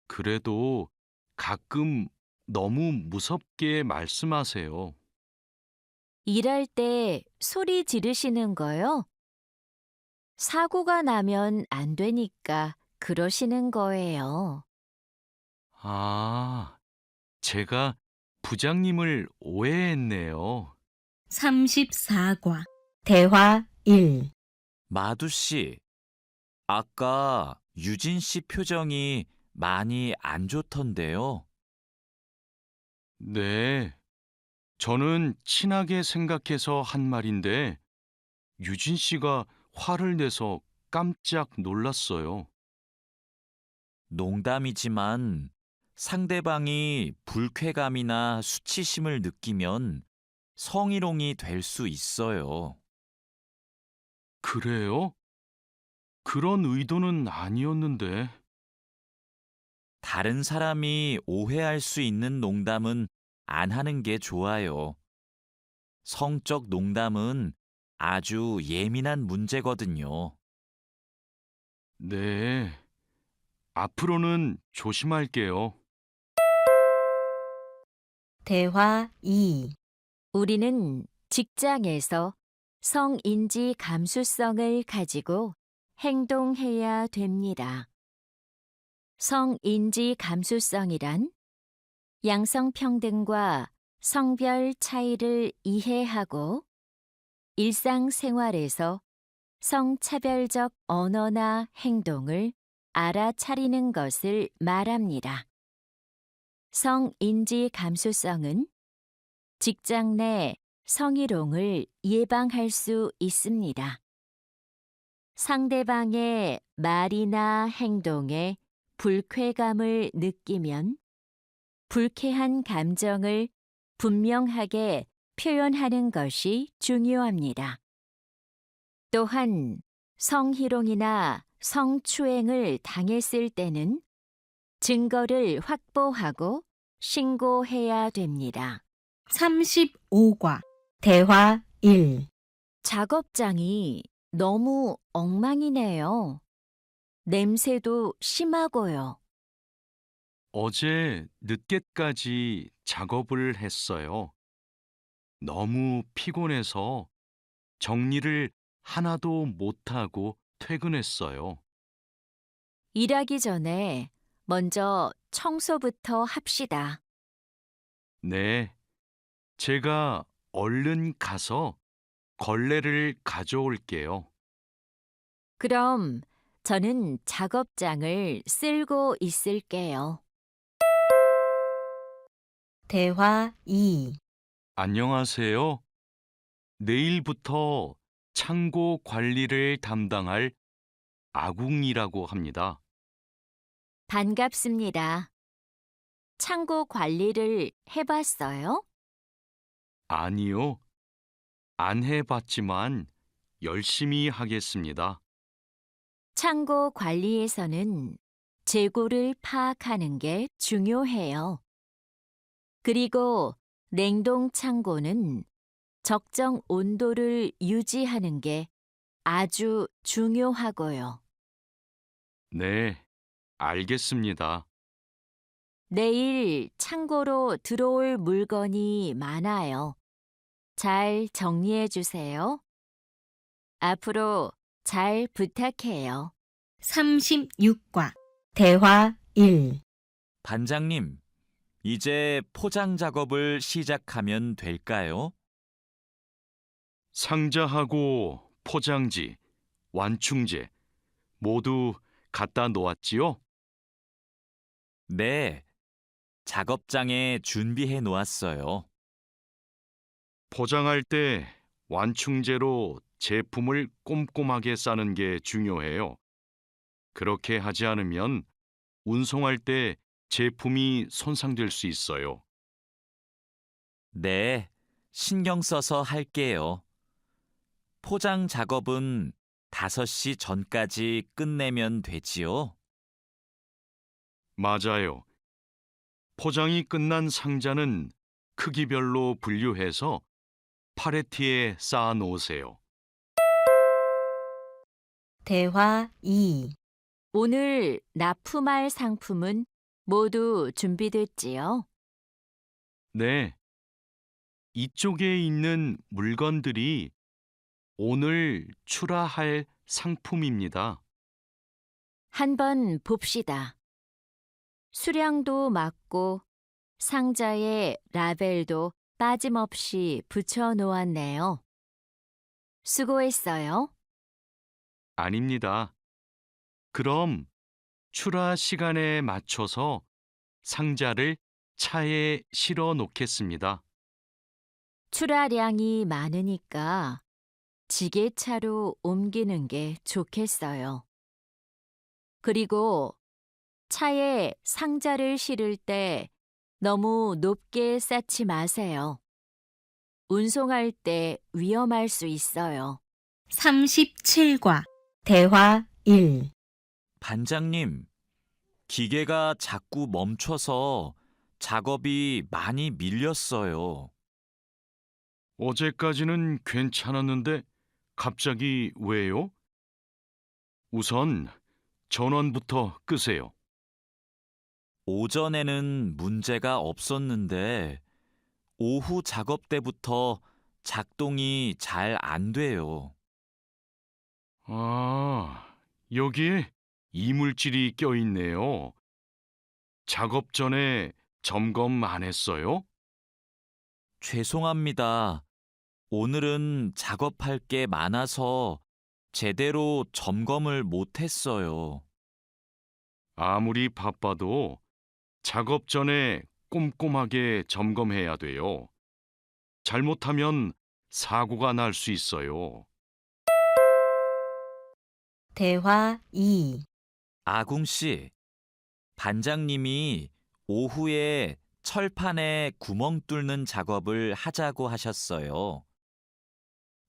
그래도 가끔 너무 무섭게 말씀하세요. 일할 때 소리 지르시는 거요? 사고가 나면 안 되니까 그러시는 거예요. 아, 제가 부장님을 오해했네요. 34과 대화 1. 마두 씨, 아까 유진 씨 표정이 많이 안 좋던데요. 네, 저는 친하게 생각해서 한 말인데 유진 씨가 화를 내서 깜짝 놀랐어요. 농담이지만 상대방이 불쾌감이나 수치심을 느끼면 성희롱이 될 수 있어요. 그래요? 그런 의도는 아니었는데. 다른 사람이 오해할 수 있는 농담은 안 하는 게 좋아요. 성적 농담은 아주 예민한 문제거든요. 네, 앞으로는 조심할게요. 대화 2. 우리는 직장에서 성인지 감수성을 가지고 행동해야 됩니다. 성인지 감수성이란 양성평등과 성별 차이를 이해하고 일상생활에서 성차별적 언어나 행동을 알아차리는 것을 말합니다. 성인지 감수성은 직장 내 성희롱을 예방할 수 있습니다. 상대방의 말이나 행동에 불쾌감을 느끼면 불쾌한 감정을 분명하게 표현하는 것이 중요합니다. 또한 성희롱이나 성추행을 당했을 때는 증거를 확보하고 신고해야 됩니다. 35과 대화 1. 작업장이 너무 엉망이네요. 냄새도 심하고요. 어제 늦게까지 작업을 했어요. 너무 피곤해서 정리를 하나도 못하고 퇴근했어요. 일하기 전에 먼저 청소부터 합시다. 네, 제가 얼른 가서 걸레를 가져올게요. 그럼 저는 작업장을 쓸고 있을게요. 대화 2. 안녕하세요. 내일부터 창고 관리를 담당할 아궁이라고 합니다. 반갑습니다. 창고 관리를 해봤어요? 아니요, 안 해봤지만 열심히 하겠습니다. 창고 관리에서는 재고를 파악하는 게 중요해요. 그리고 냉동 창고는 적정 온도를 유지하는 게 아주 중요하고요. 네, 알겠습니다. 내일 창고로 들어올 물건이 많아요. 잘 정리해 주세요. 앞으로 잘 부탁해요. 36과 대화 1. 반장님, 이제 포장 작업을 시작하면 될까요? 상자하고 포장지, 완충제 모두 갖다 놓았지요? 네, 작업장에 준비해 놓았어요. 포장할 때 완충제로 제품을 꼼꼼하게 싸는 게 중요해요. 그렇게 하지 않으면 운송할 때 제품이 손상될 수 있어요. 네, 신경 써서 할게요. 포장 작업은 5시 전까지 끝내면 되지요? 맞아요. 포장이 끝난 상자는 크기별로 분류해서 팔레트에 쌓아 놓으세요. 대화 2. 오늘 납품할 상품은 모두 준비됐지요? 네, 이쪽에 있는 물건들이 오늘 출하할 상품입니다. 한번 봅시다. 수량도 맞고 상자에 라벨도 빠짐없이 붙여 놓았네요. 수고했어요. 아닙니다. 그럼 출하 시간에 맞춰서 상자를 차에 실어 놓겠습니다. 출하량이 많으니까 지게차로 옮기는 게 좋겠어요. 그리고 차에 상자를 실을 때 너무 높게 쌓지 마세요. 운송할 때 위험할 수 있어요. 37과 대화 1. 반장님, 기계가 자꾸 멈춰서 작업이 많이 밀렸어요. 어제까지는 괜찮았는데 갑자기 왜요? 우선 전원부터 끄세요. 오전에는 문제가 없었는데 오후 작업 때부터 작동이 잘 안 돼요. 아, 여기에 이물질이 껴있네요. 작업 전에 점검 안 했어요? 죄송합니다. 오늘은 작업할 게 많아서 제대로 점검을 못 했어요. 아무리 바빠도 작업 전에 꼼꼼하게 점검해야 돼요. 잘못하면 사고가 날 수 있어요. 대화 2. 아궁 씨, 반장님이 오후에 철판에 구멍 뚫는 작업을 하자고 하셨어요.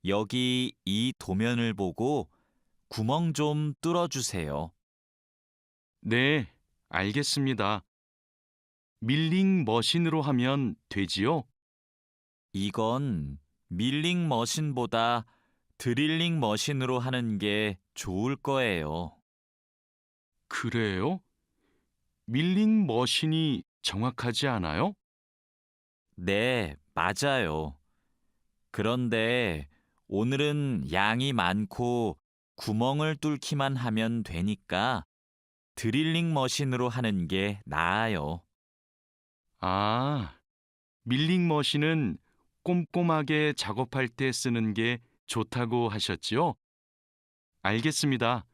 여기 이 도면을 보고 구멍 좀 뚫어주세요. 네, 알겠습니다. 밀링 머신으로 하면 되지요? 이건 밀링 머신보다 드릴링 머신으로 하는 게 좋을 거예요. 그래요? 밀링 머신이 정확하지 않아요? 네, 맞아요. 그런데 오늘은 양이 많고 구멍을 뚫기만 하면 되니까 드릴링 머신으로 하는 게 나아요. 아, 밀링 머신은 꼼꼼하게 작업할 때 쓰는 게 좋다고 하셨지요? 알겠습니다.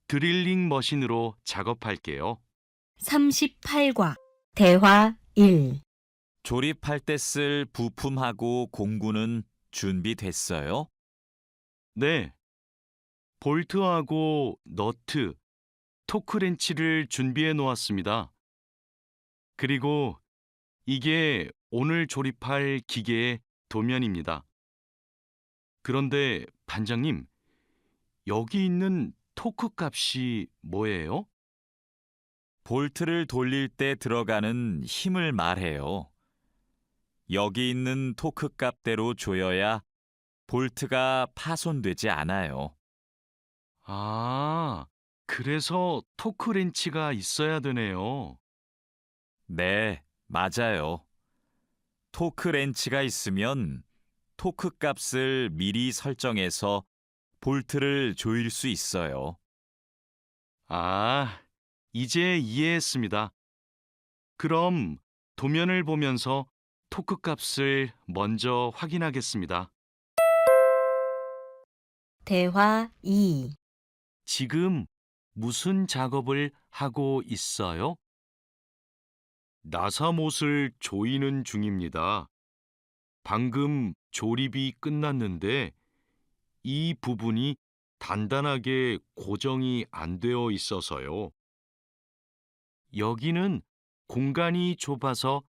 드릴링 머신으로 작업할게요. 38과 대화 1. 조립할 때 쓸 부품하고 공구는 준비됐어요? 네, 볼트하고 너트, 토크렌치를 준비해 놓았습니다. 그리고 이게 오늘 조립할 기계의 도면입니다. 그런데 반장님, 여기 있는 토크 값이 뭐예요? 볼트를 돌릴 때 들어가는 힘을 말해요. 여기 있는 토크 값대로 조여야 볼트가 파손되지 않아요. 아, 그래서 토크 렌치가 있어야 되네요. 네, 맞아요. 토크 렌치가 있으면 토크 값을 미리 설정해서 볼트를 조일 수 있어요. 아, 이제 이해했습니다. 그럼 도면을 보면서 토크 값을 먼저 확인하겠습니다. 대화 2. 지금 무슨 작업을 하고 있어요? 나사못을 조이는 중입니다. 방금 조립이 끝났는데 이 부분이 단단하게 고정이 안 되어 있어서요. 여기는 공간이 좁아서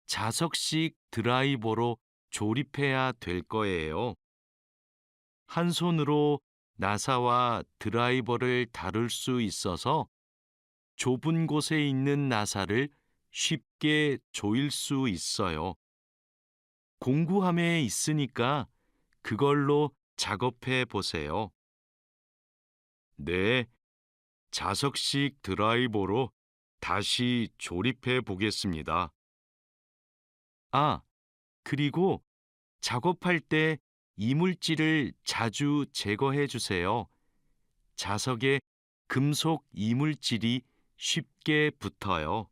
자석식 드라이버로 조립해야 될 거예요. 한 손으로 나사와 드라이버를 다룰 수 있어서 좁은 곳에 있는 나사를 쉽게 조일 수 있어요. 공구함에 있으니까 그걸로 작업해 보세요. 네, 자석식 드라이버로 다시 조립해 보겠습니다. 아, 그리고 작업할 때 이물질을 자주 제거해 주세요. 자석에 금속 이물질이 쉽게 붙어요.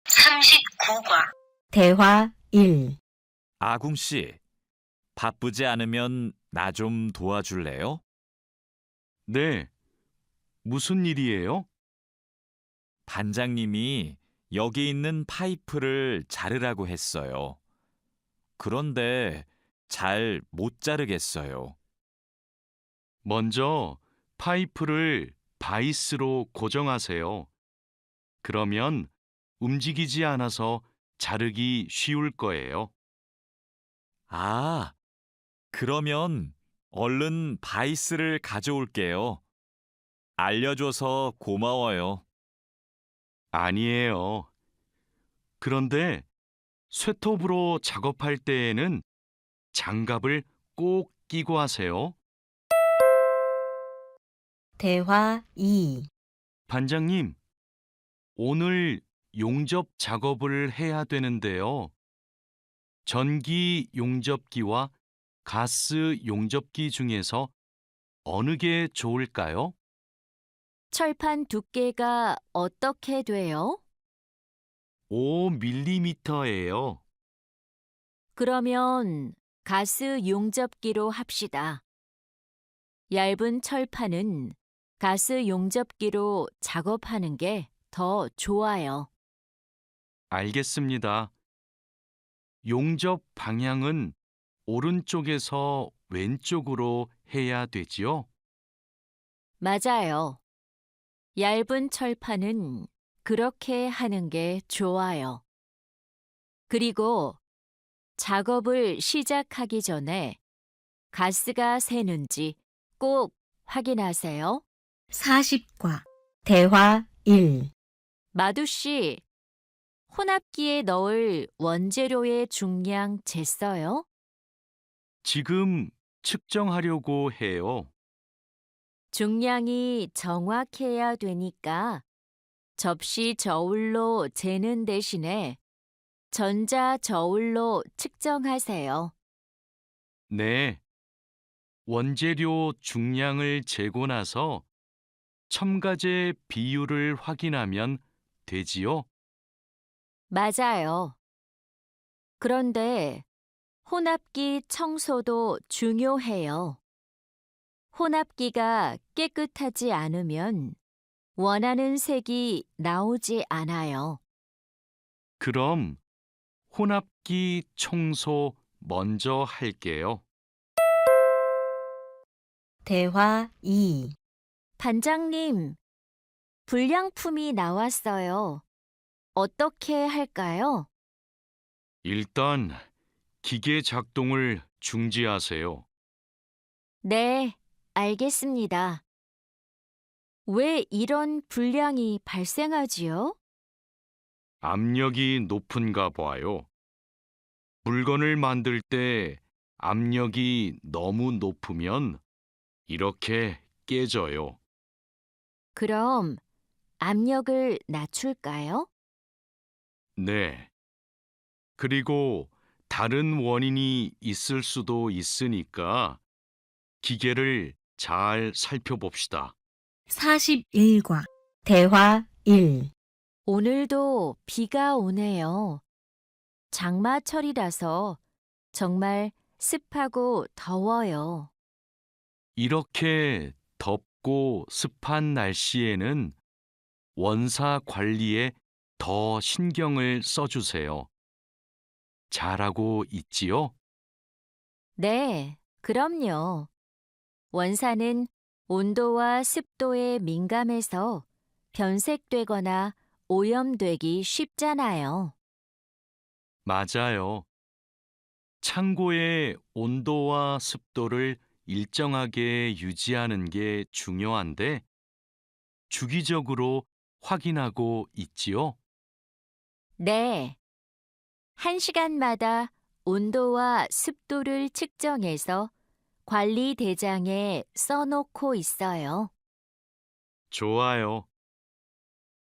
39과 대화 1. 아궁 씨, 바쁘지 않으면 나 좀 도와줄래요? 네, 무슨 일이에요? 반장님이 여기 있는 파이프를 자르라고 했어요. 그런데 잘 못 자르겠어요. 먼저 파이프를 바이스로 고정하세요. 그러면 움직이지 않아서 자르기 쉬울 거예요. 아, 그러면 얼른 바이스를 가져올게요. 알려줘서 고마워요. 아니에요. 그런데 쇠톱으로 작업할 때에는 장갑을 꼭 끼고 하세요. 대화 2. 반장님, 오늘 용접 작업을 해야 되는데요. 전기 용접기와 가스 용접기 중에서 어느 게 좋을까요? 철판 두께가 어떻게 돼요? 5mm예요. 그러면 가스 용접기로 합시다. 얇은 철판은 가스 용접기로 작업하는 게 더 좋아요. 알겠습니다. 용접 방향은 오른쪽에서 왼쪽으로 해야 되지요? 맞아요. 얇은 철판은 그렇게 하는 게 좋아요. 그리고 작업을 시작하기 전에 가스가 새는지 꼭 확인하세요. 40과 대화 1. 마두 씨, 혼합기에 넣을 원재료의 중량 쟀어요? 지금 측정하려고 해요. 중량이 정확해야 되니까 접시 저울로 재는 대신에 전자 저울로 측정하세요. 네. 원재료 중량을 재고 나서 첨가제 비율을 확인하면 되지요? 맞아요. 그런데 혼합기 청소도 중요해요. 혼합기가 깨끗하지 않으면 원하는 색이 나오지 않아요. 그럼 혼합기 청소 먼저 할게요. 대화 2. 반장님, 불량품이 나왔어요. 어떻게 할까요? 일단 기계 작동을 중지하세요. 네, 알겠습니다. 왜 이런 불량이 발생하지요? 압력이 높은가 봐요. 물건을 만들 때 압력이 너무 높으면 이렇게 깨져요. 그럼 압력을 낮출까요? 네. 그리고 다른 원인이 있을 수도 있으니까 기계를 잘 살펴봅시다. 41과 대화 1. 오늘도 비가 오네요. 장마철이라서 정말 습하고 더워요. 이렇게 덥고 습한 날씨에는 원사 관리에 더 신경을 써주세요. 잘하고 있지요? 네, 그럼요. 원사는 온도와 습도에 민감해서 변색되거나 오염되기 쉽잖아요. 맞아요. 창고의 온도와 습도를 일정하게 유지하는 게 중요한데 주기적으로 확인하고 있지요? 네, 1시간마다 온도와 습도를 측정해서 관리 대장에 써놓고 있어요. 좋아요.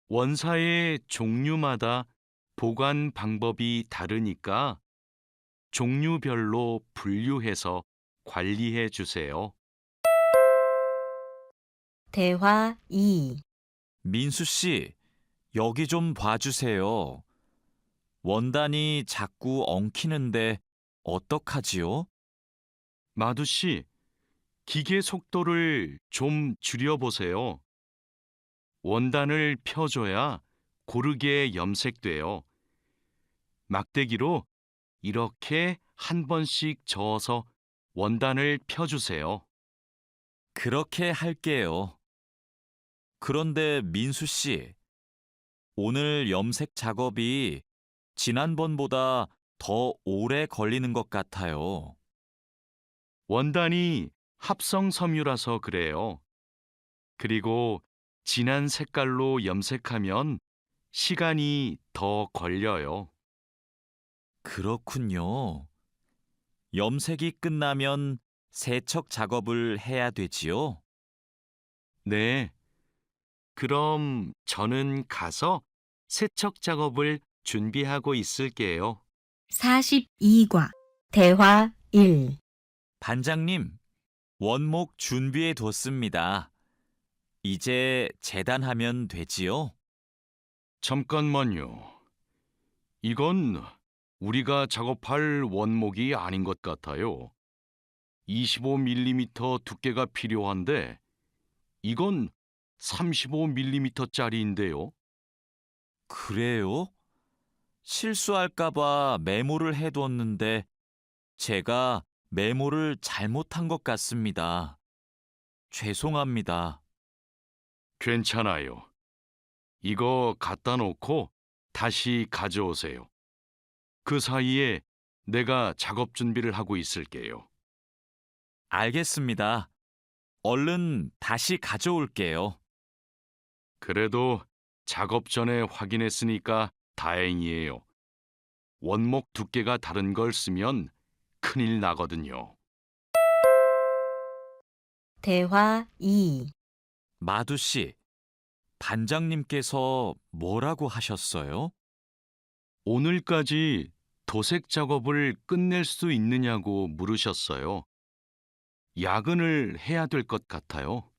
원사의 종류마다 보관 방법이 다르니까 종류별로 분류해서 관리해 주세요. 대화 2. 민수 씨, 여기 좀 봐주세요. 원단이 자꾸 엉키는데 어떡하지요? 마두 씨, 기계 속도를 좀 줄여보세요. 원단을 펴줘야 고르게 염색돼요. 막대기로 이렇게 한 번씩 저어서 원단을 펴주세요. 그렇게 할게요. 그런데 민수 씨, 오늘 염색 작업이 지난번보다 더 오래 걸리는 것 같아요. 원단이 합성 섬유라서 그래요. 그리고 진한 색깔로 염색하면 시간이 더 걸려요. 그렇군요. 염색이 끝나면 세척 작업을 해야 되지요? 네. 그럼 저는 가서 세척 작업을 준비하고 있을게요. 42과 대화 1. 반장님, 원목 준비해 뒀습니다. 이제 재단하면 되지요? 잠깐만요. 이건 우리가 작업할 원목이 아닌 것 같아요. 25mm 두께가 필요한데 이건 35mm짜리인데요. 그래요? 실수할까봐 메모를 해뒀는데 제가 메모를 잘못한 것 같습니다. 죄송합니다. 괜찮아요. 이거 갖다 놓고 다시 가져오세요. 그 사이에 내가 작업 준비를 하고 있을게요. 알겠습니다. 얼른 다시 가져올게요. 그래도 작업 전에 확인했으니까 다행이에요. 원목 두께가 다른 걸 쓰면 큰일 나거든요. 대화 2. 마두 씨, 반장님께서 뭐라고 하셨어요? 오늘까지 도색 작업을 끝낼 수 있느냐고 물으셨어요. 야근을 해야 될 것 같아요.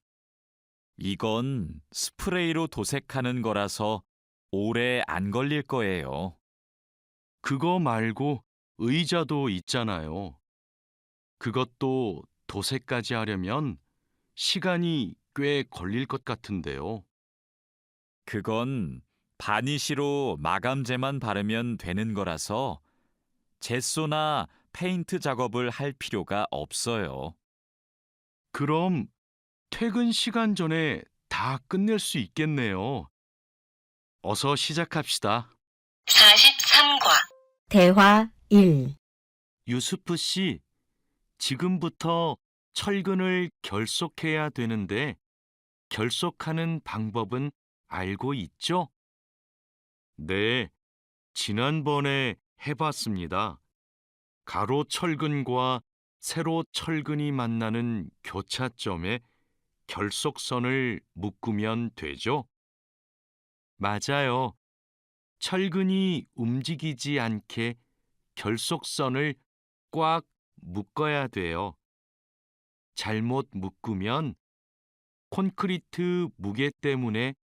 이건 스프레이로 도색하는 거라서 오래 안 걸릴 거예요. 그거 말고 의자도 있잖아요. 그것도 도색까지 하려면 시간이 꽤 걸릴 것 같은데요. 그건 바니쉬로 마감제만 바르면 되는 거라서 젯소나 페인트 작업을 할 필요가 없어요. 그럼 퇴근 시간 전에 다 끝낼 수 있겠네요. 어서 시작합시다. 43과 대화 1. 유수프 씨, 지금부터 철근을 결속해야 되는데 결속하는 방법은 알고 있죠? 네, 지난번에 해봤습니다. 가로 철근과 세로 철근이 만나는 교차점에 결속선을 묶으면 되죠? 맞아요. 철근이 움직이지 않게 결속선을 꽉 묶어야 돼요. 잘못 묶으면 콘크리트 무게 때문에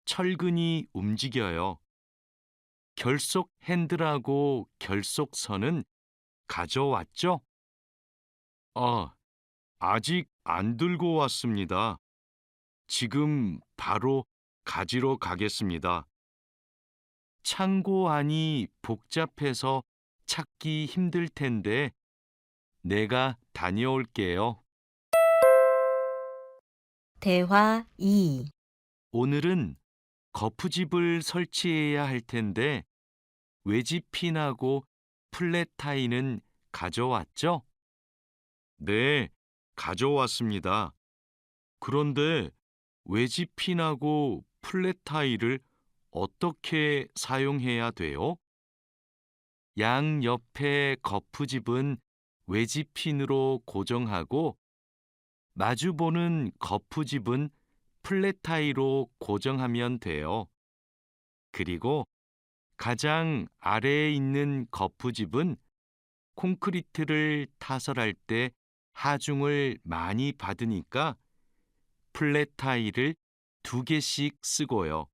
철근이 움직여요. 결속 핸들하고 결속선은 가져왔죠? 아직 안 들고 왔습니다. 지금 바로 가지러 가겠습니다. 창고 안이 복잡해서 찾기 힘들 텐데 내가 다녀올게요. 대화 2. 오늘은 거푸집을 설치해야 할 텐데 외집핀하고 플랫타이는 가져왔죠? 네, 가져왔습니다. 그런데 외집핀하고 플랫타이를 어떻게 사용해야 돼요? 양 옆에 거푸집은 외집핀으로 고정하고 마주보는 거푸집은 플랫타이로 고정하면 돼요. 그리고 가장 아래에 있는 거푸집은 콘크리트를 타설할 때 하중을 많이 받으니까 플랫타이를 2개씩 쓰고요.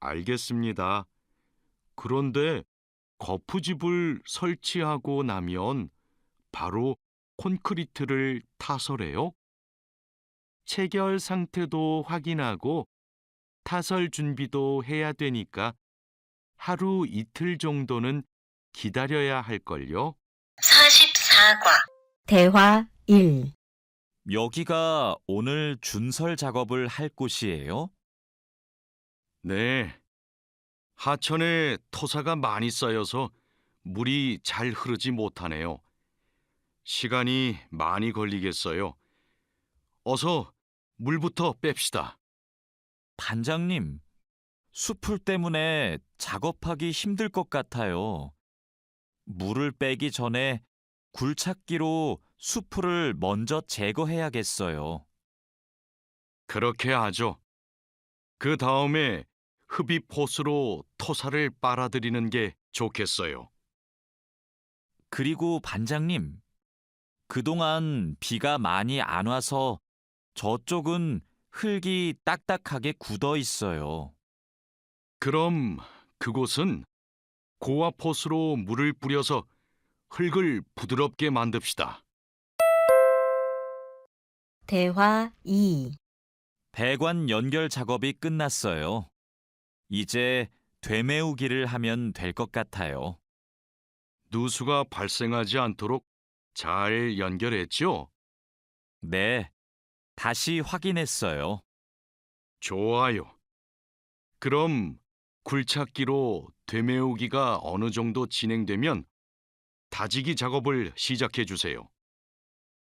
알겠습니다. 그런데 거푸집을 설치하고 나면 바로 콘크리트를 타설해요? 체결 상태도 확인하고 타설 준비도 해야 되니까 하루 이틀 정도는 기다려야 할걸요? 44과 대화 1. 여기가 오늘 준설 작업을 할 곳이에요? 네. 하천에 토사가 많이 쌓여서 물이 잘 흐르지 못하네요. 시간이 많이 걸리겠어요. 어서 물부터 뺍시다. 반장님, 숲풀 때문에 작업하기 힘들 것 같아요. 물을 빼기 전에 굴착기로 숲풀을 먼저 제거해야겠어요. 그렇게 하죠. 그 다음에 흡입 호스로 토사를 빨아들이는 게 좋겠어요. 그리고 반장님, 그동안 비가 많이 안 와서 저쪽은 흙이 딱딱하게 굳어 있어요. 그럼 그곳은 고압 호스로 물을 뿌려서 흙을 부드럽게 만듭시다. 대화 2. 배관 연결 작업이 끝났어요. 이제 되메우기를 하면 될 것 같아요. 누수가 발생하지 않도록 잘 연결했죠? 네, 다시 확인했어요. 좋아요. 그럼 굴착기로 되메우기가 어느 정도 진행되면 다지기 작업을 시작해 주세요.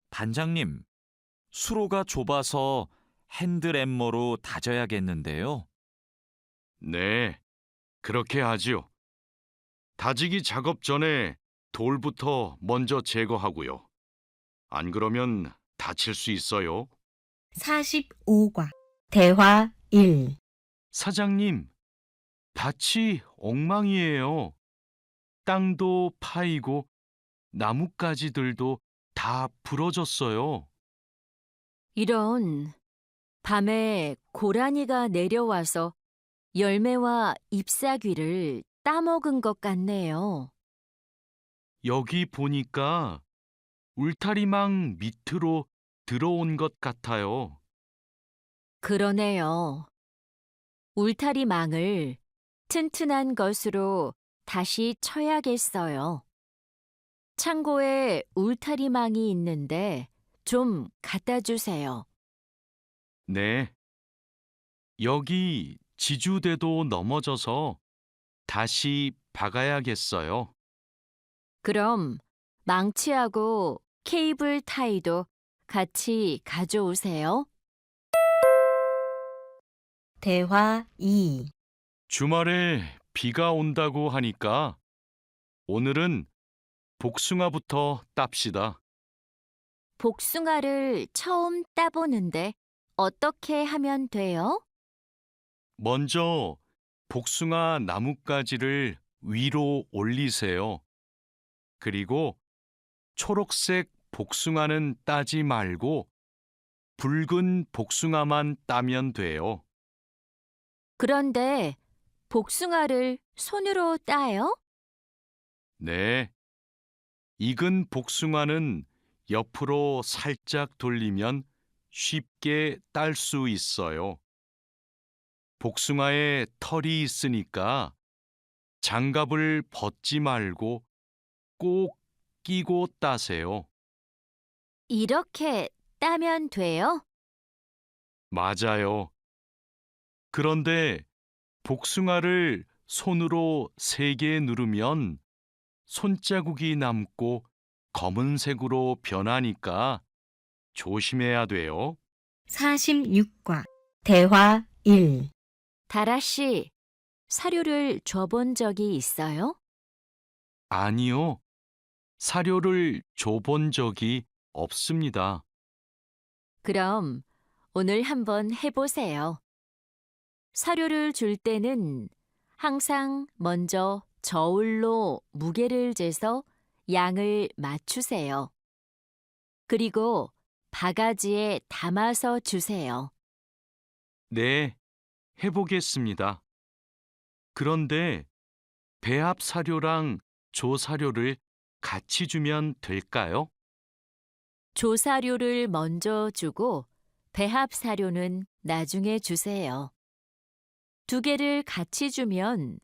반장님, 수로가 좁아서 핸드램머로 다져야겠는데요. 네, 그렇게 하지요. 다지기 작업 전에 돌부터 먼저 제거하고요. 안 그러면 다칠 수 있어요. 45과 대화 1. 사장님, 밭이 엉망이에요. 땅도 파이고 나뭇가지들도 다 부러졌어요. 이런, 밤에 고라니가 내려와서 열매와 잎사귀를 따먹은 것 같네요. 여기 보니까 울타리망 밑으로 들어온 것 같아요. 그러네요. 울타리망을 튼튼한 것으로 다시 쳐야겠어요. 창고에 울타리망이 있는데 좀 갖다 주세요. 네. 여기 지주대도 넘어져서 다시 박아야겠어요. 그럼 망치하고 케이블 타이도 같이 가져오세요. 대화 2. 주말에 비가 온다고 하니까 오늘은 복숭아부터 땁시다. 복숭아를 처음 따보는데 어떻게 하면 돼요? 먼저 복숭아 나뭇가지를 위로 올리세요. 그리고 초록색 복숭아는 따지 말고 붉은 복숭아만 따면 돼요. 그런데 복숭아를 손으로 따요? 네. 익은 복숭아는 옆으로 살짝 돌리면 쉽게 딸 수 있어요. 복숭아에 털이 있으니까 장갑을 벗지 말고 꼭 끼고 따세요. 이렇게 따면 돼요? 맞아요. 그런데 복숭아를 손으로 세게 누르면 손자국이 남고 검은색으로 변하니까 조심해야 돼요. 46과 대화 1. 다라 씨, 사료를 줘본 적이 있어요? 아니요. 사료를 줘본 적이 없습니다. 그럼 오늘 한번 해보세요. 사료를 줄 때는 항상 먼저 저울로 무게를 재서 양을 맞추세요. 그리고 바가지에 담아서 주세요. 네, 해보겠습니다. 그런데 배합 사료랑 조사료를 같이 주면 될까요? 조사료를 먼저 주고 배합 사료는 나중에 주세요. 두 개를 같이 주면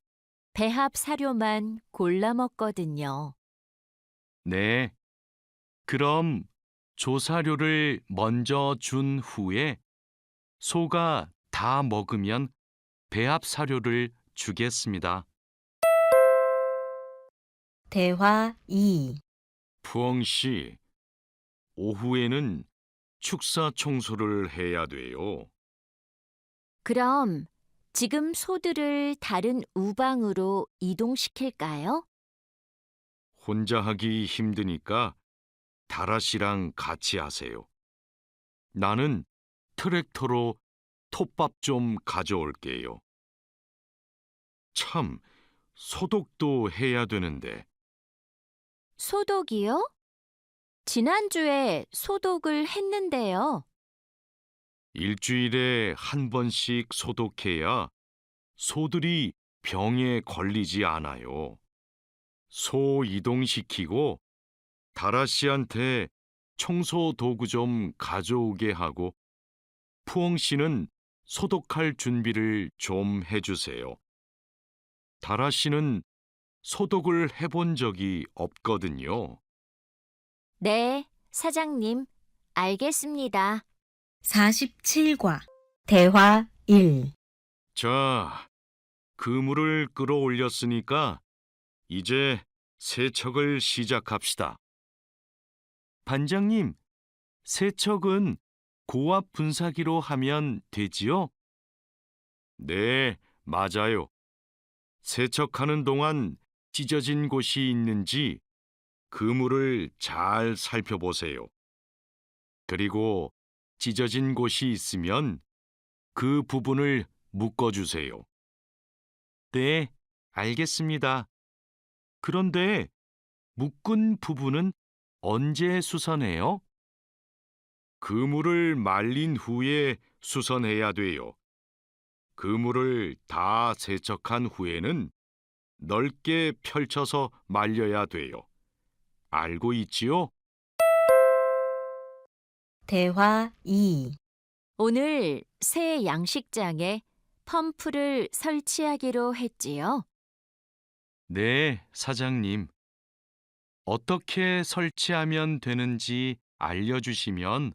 배합 사료만 골라 먹거든요. 네. 그럼 조사료를 먼저 준 후에 소가 다 먹으면 배합 사료를 주겠습니다. 대화 2. 푸엉 씨, 오후에는 축사 청소를 해야 돼요. 그럼 지금 소들을 다른 우방으로 이동시킬까요? 혼자 하기 힘드니까 다라 씨랑 같이 하세요. 나는 트랙터로 톱밥 좀 가져올게요. 참, 소독도 해야 되는데. 소독이요? 지난주에 소독을 했는데요. 일주일에 한 번씩 소독해야 소들이 병에 걸리지 않아요. 소 이동시키고 다라 씨한테 청소 도구 좀 가져오게 하고 푸엉 씨는 소독할 준비를 좀 해주세요. 다라 씨는 소독을 해본 적이 없거든요. 네, 사장님, 알겠습니다. 47과 대화 1. 자, 그물을 끌어올렸으니까 이제 세척을 시작합시다. 반장님, 세척은 고압 분사기로 하면 되지요? 네, 맞아요. 세척하는 동안 찢어진 곳이 있는지 그물을 잘 살펴보세요. 그리고 찢어진 곳이 있으면 그 부분을 묶어주세요. 네, 알겠습니다. 그런데 묶은 부분은 언제 수선해요? 그물을 말린 후에 수선해야 돼요. 그물을 다 세척한 후에는 넓게 펼쳐서 말려야 돼요. 알고 있지요? 대화 2. 오늘 새 양식장에 펌프를 설치하기로 했지요. 네, 사장님. 어떻게 설치하면 되는지 알려주시면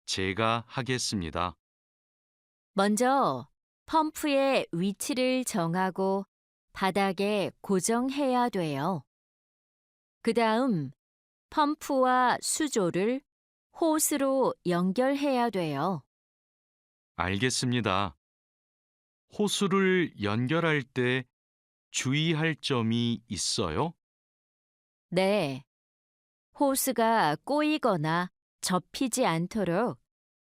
제가 하겠습니다. 먼저 펌프의 위치를 정하고 바닥에 고정해야 돼요. 그 다음 펌프와 수조를 호스로 연결해야 돼요. 알겠습니다. 호수를 연결할 때 주의할 점이 있어요? 네. 호스가 꼬이거나 접히지 않도록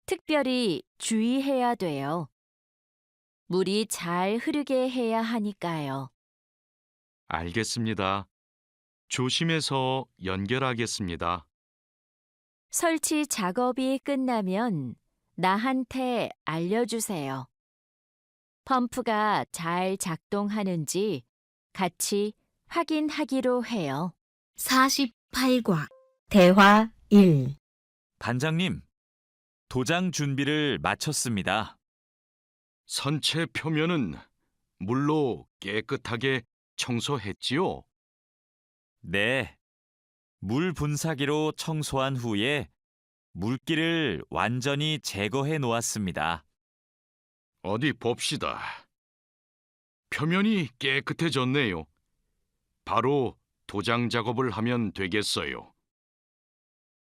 특별히 주의해야 돼요. 물이 잘 흐르게 해야 하니까요. 알겠습니다. 조심해서 연결하겠습니다. 설치 작업이 끝나면 나한테 알려주세요. 펌프가 잘 작동하는지 같이 확인하기로 해요. 48과 대화 1. 반장님, 도장 준비를 마쳤습니다. 선체 표면은 물로 깨끗하게 청소했지요? 네. 물 분사기로 청소한 후에 물기를 완전히 제거해 놓았습니다. 어디 봅시다. 표면이 깨끗해졌네요. 바로 도장 작업을 하면 되겠어요.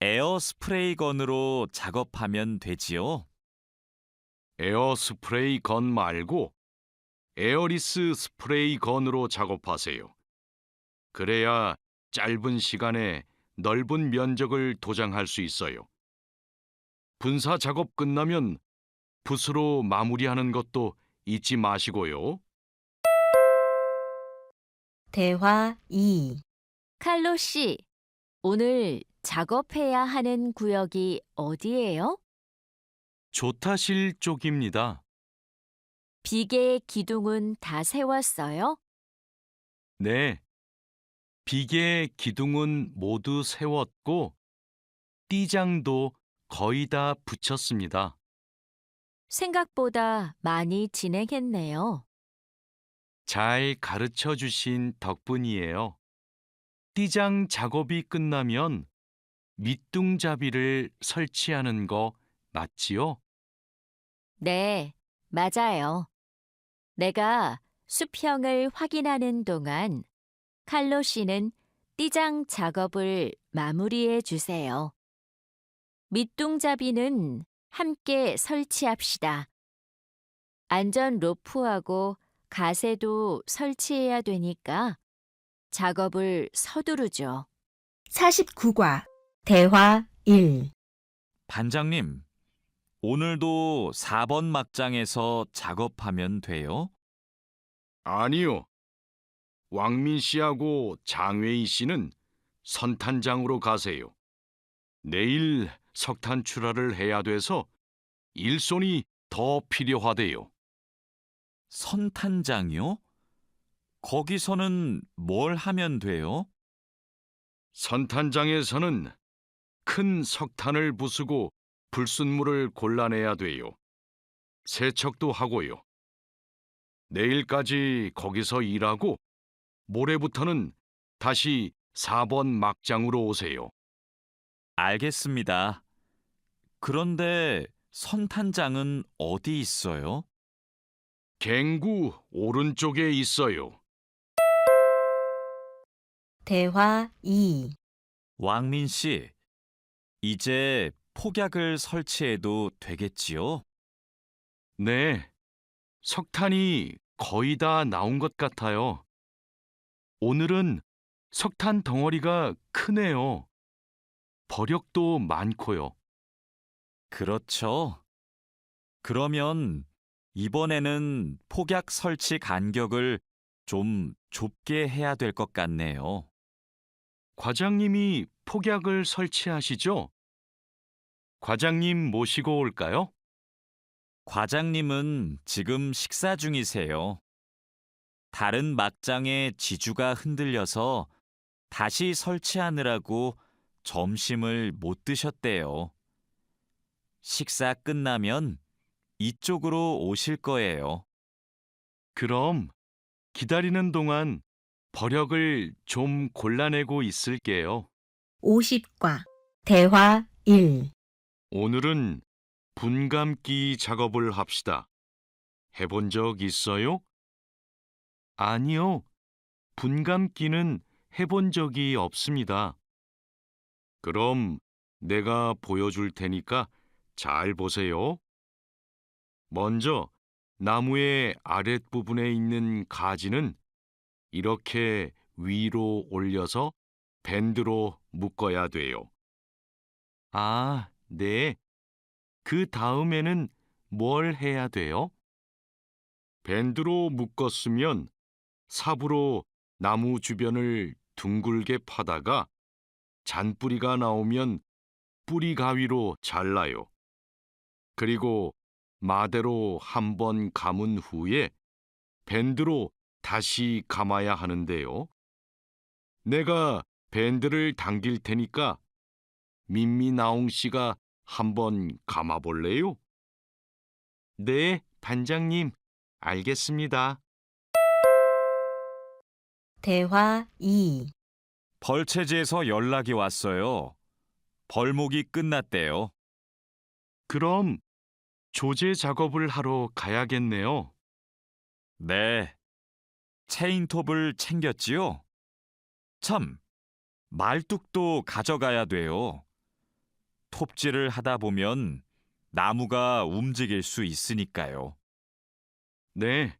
에어 스프레이 건으로 작업하면 되지요? 에어 스프레이 건 말고 에어리스 스프레이 건으로 작업하세요. 그래야 짧은 시간에 넓은 면적을 도장할 수 있어요. 분사 작업 끝나면 붓으로 마무리하는 것도 잊지 마시고요. 대화 2. 칼로 씨, 오늘 작업해야 하는 구역이 어디예요? 조타실 쪽입니다. 비계 기둥은 다 세웠어요? 네. 비계 기둥은 모두 세웠고 띠장도 거의 다 붙였습니다. 생각보다 많이 진행했네요. 잘 가르쳐 주신 덕분이에요. 띠장 작업이 끝나면 밑둥잡이를 설치하는 거 맞지요? 네, 맞아요. 내가 수평을 확인하는 동안 칼로 씨는 띠장 작업을 마무리해 주세요. 밑둥잡이는 함께 설치합시다. 안전 로프하고 가세도 설치해야 되니까 작업을 서두르죠. 49과 대화 1. 반장님, 오늘도 4번 막장에서 작업하면 돼요? 아니요. 왕민 씨하고 장회희 씨는 선탄장으로 가세요. 내일 석탄 출하를 해야 돼서 일손이 더 필요하대요. 선탄장이요? 거기서는 뭘 하면 돼요? 선탄장에서는 큰 석탄을 부수고 불순물을 골라내야 돼요. 세척도 하고요. 내일까지 거기서 일하고 모레부터는 다시 4번 막장으로 오세요. 알겠습니다. 그런데 선탄장은 어디 있어요? 갱구 오른쪽에 있어요. 대화 2. 왕민 씨, 이제 폭약을 설치해도 되겠지요? 네, 석탄이 거의 다 나온 것 같아요. 오늘은 석탄 덩어리가 크네요. 버력도 많고요. 그렇죠. 그러면 이번에는 폭약 설치 간격을 좀 좁게 해야 될 것 같네요. 과장님이 폭약을 설치하시죠? 과장님 모시고 올까요? 과장님은 지금 식사 중이세요. 다른 막장의 지주가 흔들려서 다시 설치하느라고 점심을 못 드셨대요. 식사 끝나면 이쪽으로 오실 거예요. 그럼 기다리는 동안 버력을 좀 골라내고 있을게요. 50과 대화 1. 오늘은 분감기 작업을 합시다. 해본 적 있어요? 아니요. 분감기는 해본 적이 없습니다. 그럼 내가 보여줄 테니까 잘 보세요. 먼저 나무의 아랫부분에 있는 가지는 이렇게 위로 올려서 밴드로 묶어야 돼요. 아, 네. 그 다음에는 뭘 해야 돼요? 밴드로 묶었으면 삽으로 나무 주변을 둥글게 파다가 잔뿌리가 나오면 뿌리 가위로 잘라요. 그리고 마대로 한 번 감은 후에 밴드로 다시 감아야 하는데요. 내가 밴드를 당길 테니까 민미나옹 씨가 한번 감아볼래요? 네, 반장님, 알겠습니다. 대화 2. 벌채지에서 연락이 왔어요. 벌목이 끝났대요. 그럼 조제 작업을 하러 가야겠네요. 네. 체인톱을 챙겼지요? 참, 말뚝도 가져가야 돼요. 톱질을 하다 보면 나무가 움직일 수 있으니까요. 네,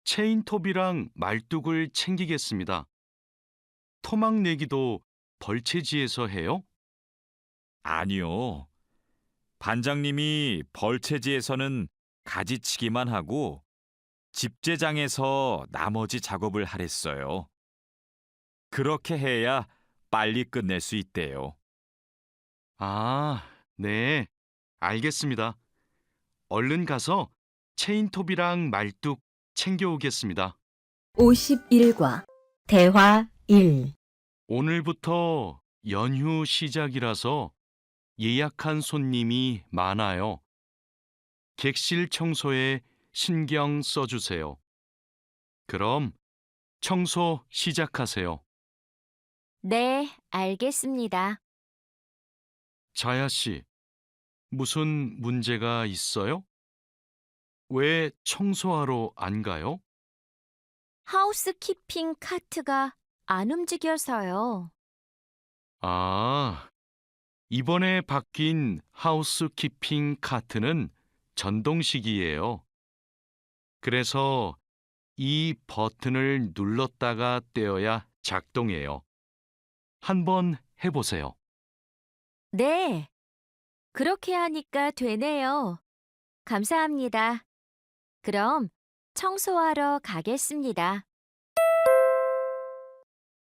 체인톱이랑 말뚝을 챙기겠습니다. 토막 내기도 벌채지에서 해요? 아니요. 반장님이 벌채지에서는 가지치기만 하고 집제장에서 나머지 작업을 하랬어요. 그렇게 해야 빨리 끝낼 수 있대요. 아, 네. 알겠습니다. 얼른 가서 체인톱이랑 말뚝 챙겨오겠습니다. 51과 대화 1. 오늘부터 연휴 시작이라서 예약한 손님이 많아요. 객실 청소에 신경 써주세요. 그럼 청소 시작하세요. 네, 알겠습니다. 자야 씨, 무슨 문제가 있어요? 왜 청소하러 안 가요? 하우스키핑 카트가 안 움직여서요. 아, 이번에 바뀐 하우스키핑 카트는 전동식이에요. 그래서 이 버튼을 눌렀다가 떼어야 작동해요. 한번 해보세요. 네, 그렇게 하니까 되네요. 감사합니다. 그럼 청소하러 가겠습니다.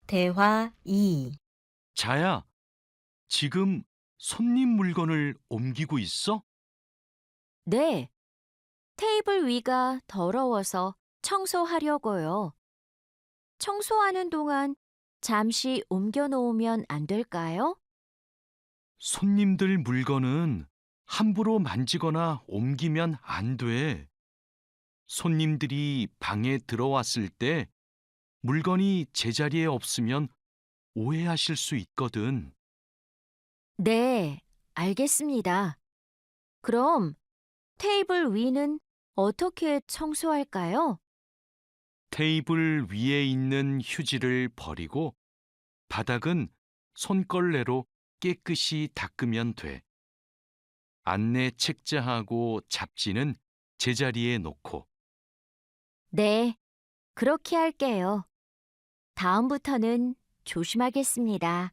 대화 2. 자야, 지금 손님 물건을 옮기고 있어? 네, 테이블 위가 더러워서 청소하려고요. 청소하는 동안 잠시 옮겨 놓으면 안 될까요? 손님들 물건은 함부로 만지거나 옮기면 안 돼. 손님들이 방에 들어왔을 때 물건이 제자리에 없으면 오해하실 수 있거든. 네, 알겠습니다. 그럼 테이블 위는 어떻게 청소할까요? 테이블 위에 있는 휴지를 버리고 바닥은 손걸레로 깨끗이 닦으면 돼. 안내 책자하고 잡지는 제자리에 놓고. 네, 그렇게 할게요. 다음부터는 조심하겠습니다.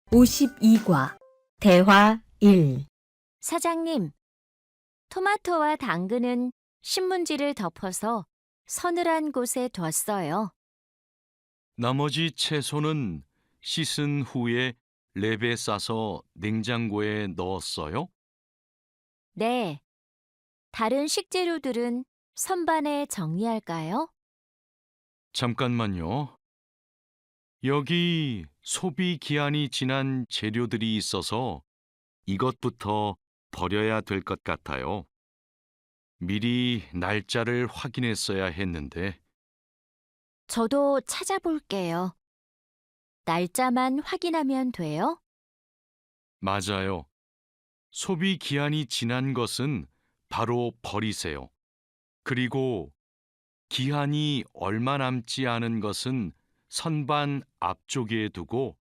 52과 대화 1. 사장님, 토마토와 당근은 신문지를 덮어서 서늘한 곳에 뒀어요. 나머지 채소는 씻은 후에 랩에 싸서 냉장고에 넣었어요? 네, 다른 식재료들은 선반에 정리할까요? 잠깐만요. 여기 소비 기한이 지난 재료들이 있어서 이것부터 버려야 될 것 같아요. 미리 날짜를 확인했어야 했는데, 저도 찾아볼게요. 날짜만 확인하면 돼요? 맞아요. 소비 기한이 지난 것은 바로 버리세요. 그리고 기한이 얼마 남지 않은 것은 선반 앞쪽에 두고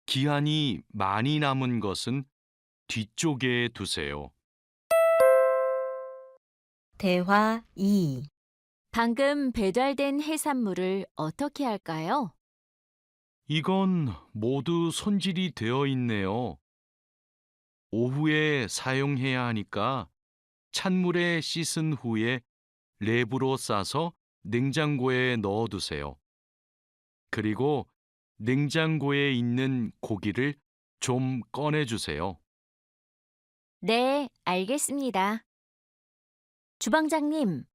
기한이 많이 남은 것은 뒤쪽에 두세요. 대화 2. 방금 배달된 해산물을 어떻게 할까요? 이건 모두 손질이 되어 있네요. 오후에 사용해야 하니까 찬물에 씻은 후에 랩으로 싸서 냉장고에 넣어두세요. 그리고 냉장고에 있는 고기를 좀 꺼내주세요. 네, 알겠습니다. 주방장님,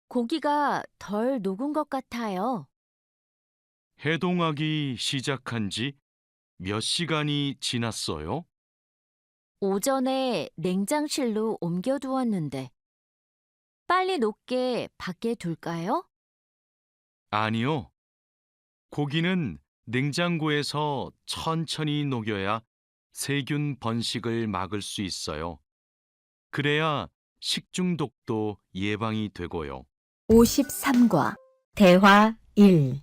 고기가 덜 녹은 것 같아요. 해동하기 시작한 지 몇 시간이 지났어요? 오전에 냉장실로 옮겨두었는데, 빨리 녹게 밖에 둘까요? 아니요. 고기는 냉장고에서 천천히 녹여야 세균 번식을 막을 수 있어요. 그래야 식중독도 예방이 되고요. 53과 대화 1.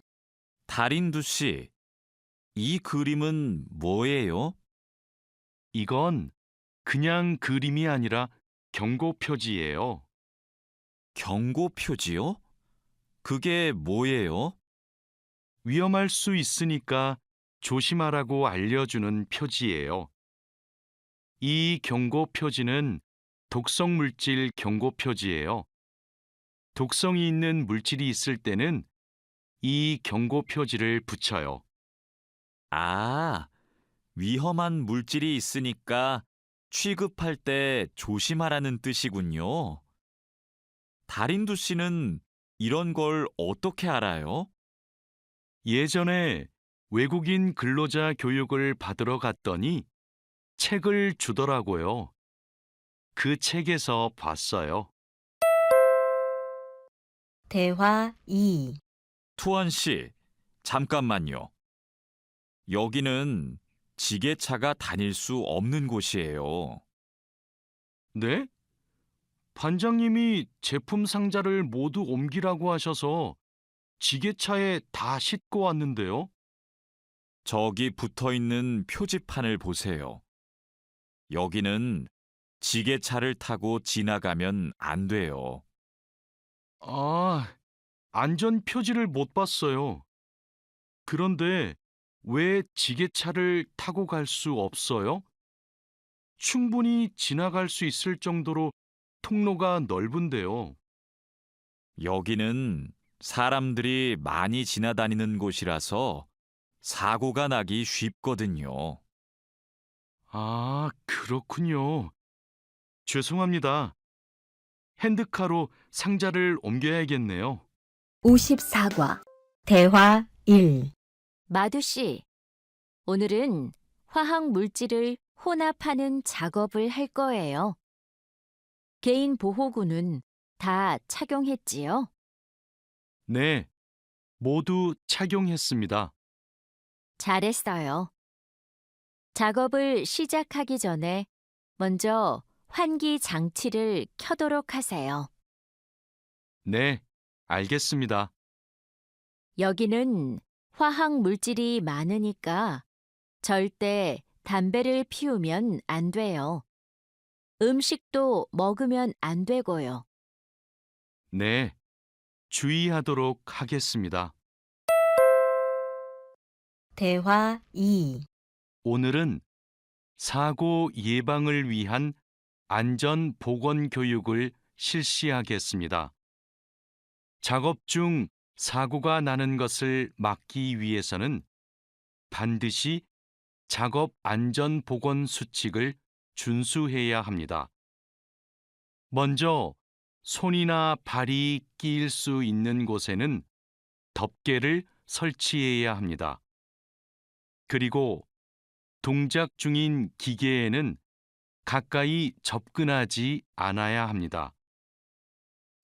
달인두 씨, 이 그림은 뭐예요? 이건 그냥 그림이 아니라 경고 표지예요. 경고 표지요? 그게 뭐예요? 위험할 수 있으니까 조심하라고 알려주는 표지예요. 이 경고 표지는 독성 물질 경고 표지예요. 독성이 있는 물질이 있을 때는 이 경고 표지를 붙여요. 아, 위험한 물질이 있으니까 취급할 때 조심하라는 뜻이군요. 다린두 씨는 이런 걸 어떻게 알아요? 예전에 외국인 근로자 교육을 받으러 갔더니 책을 주더라고요. 그 책에서 봤어요. 대화 2. 투원 씨, 잠깐만요. 여기는 지게차가 다닐 수 없는 곳이에요. 네? 반장님이 제품 상자를 모두 옮기라고 하셔서 지게차에 다 싣고 왔는데요. 저기 붙어 있는 표지판을 보세요. 여기는 지게차를 타고 지나가면 안 돼요. 아, 안전 표지를 못 봤어요. 그런데 왜 지게차를 타고 갈 수 없어요? 충분히 지나갈 수 있을 정도로 통로가 넓은데요. 여기는 사람들이 많이 지나다니는 곳이라서 사고가 나기 쉽거든요. 아, 그렇군요. 죄송합니다. 핸드카로 상자를 옮겨야겠네요. 54과 대화 1. 마두 씨, 오늘은 화학 물질을 혼합하는 작업을 할 거예요. 개인 보호구는 다 착용했지요? 네, 모두 착용했습니다. 잘했어요. 작업을 시작하기 전에 먼저 환기 장치를 켜도록 하세요. 네, 알겠습니다. 여기는 화학 물질이 많으니까 절대 담배를 피우면 안 돼요. 음식도 먹으면 안 되고요. 네, 주의하도록 하겠습니다. 대화 2. 오늘은 사고 예방을 위한 안전 보건 교육을 실시하겠습니다. 작업 중 사고가 나는 것을 막기 위해서는 반드시 작업 안전 보건 수칙을 준수해야 합니다. 먼저 손이나 발이 끼일 수 있는 곳에는 덮개를 설치해야 합니다. 그리고 동작 중인 기계에는 가까이 접근하지 않아야 합니다.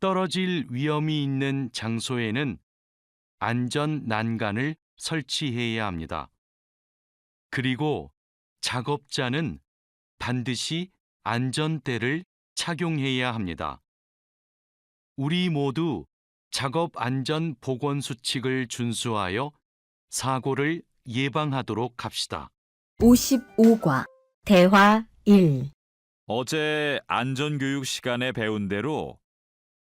떨어질 위험이 있는 장소에는 안전 난간을 설치해야 합니다. 그리고 작업자는 반드시 안전대를 착용해야 합니다. 우리 모두 작업 안전 보건 수칙을 준수하여 사고를 예방하도록 합시다. 55과 대화 1. 어제 안전교육 시간에 배운 대로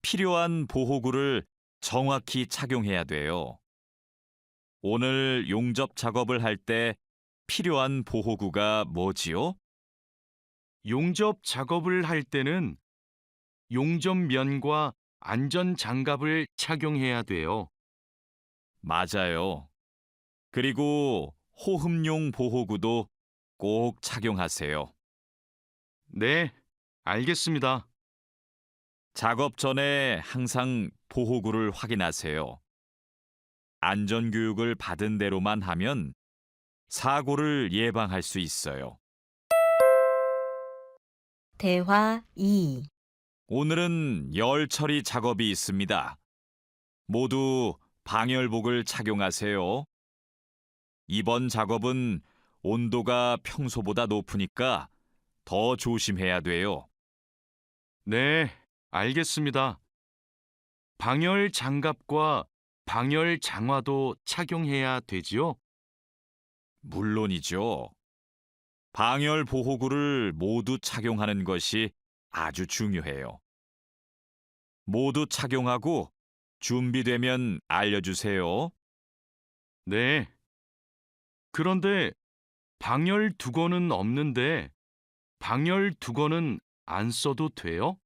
필요한 보호구를 정확히 착용해야 돼요. 오늘 용접 작업을 할 때 필요한 보호구가 뭐지요? 용접 작업을 할 때는 용접면과 안전 장갑을 착용해야 돼요. 맞아요. 그리고 호흡용 보호구도 꼭 착용하세요. 네, 알겠습니다. 작업 전에 항상 보호구를 확인하세요. 안전교육을 받은 대로만 하면 사고를 예방할 수 있어요. 대화 2. 오늘은 열 처리 작업이 있습니다. 모두 방열복을 착용하세요. 이번 작업은 온도가 평소보다 높으니까 더 조심해야 돼요. 네, 알겠습니다. 방열 장갑과 방열 장화도 착용해야 되지요? 물론이죠. 방열 보호구를 모두 착용하는 것이 아주 중요해요. 모두 착용하고 준비되면 알려주세요. 네. 그런데 방열 두건은 없는데 방열 두건은 안 써도 돼요?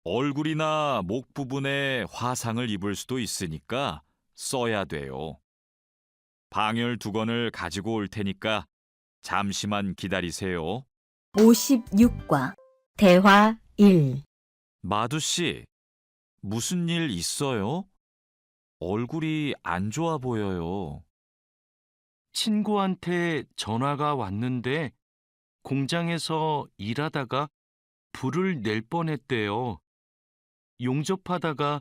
얼굴이나 목 부분에 화상을 입을 수도 있으니까 써야 돼요. 방열 두건을 가지고 올 테니까 잠시만 기다리세요. 56과 대화 1. 마두 씨, 무슨 일 있어요? 얼굴이 안 좋아 보여요. 친구한테 전화가 왔는데 공장에서 일하다가 불을 낼 뻔했대요. 용접하다가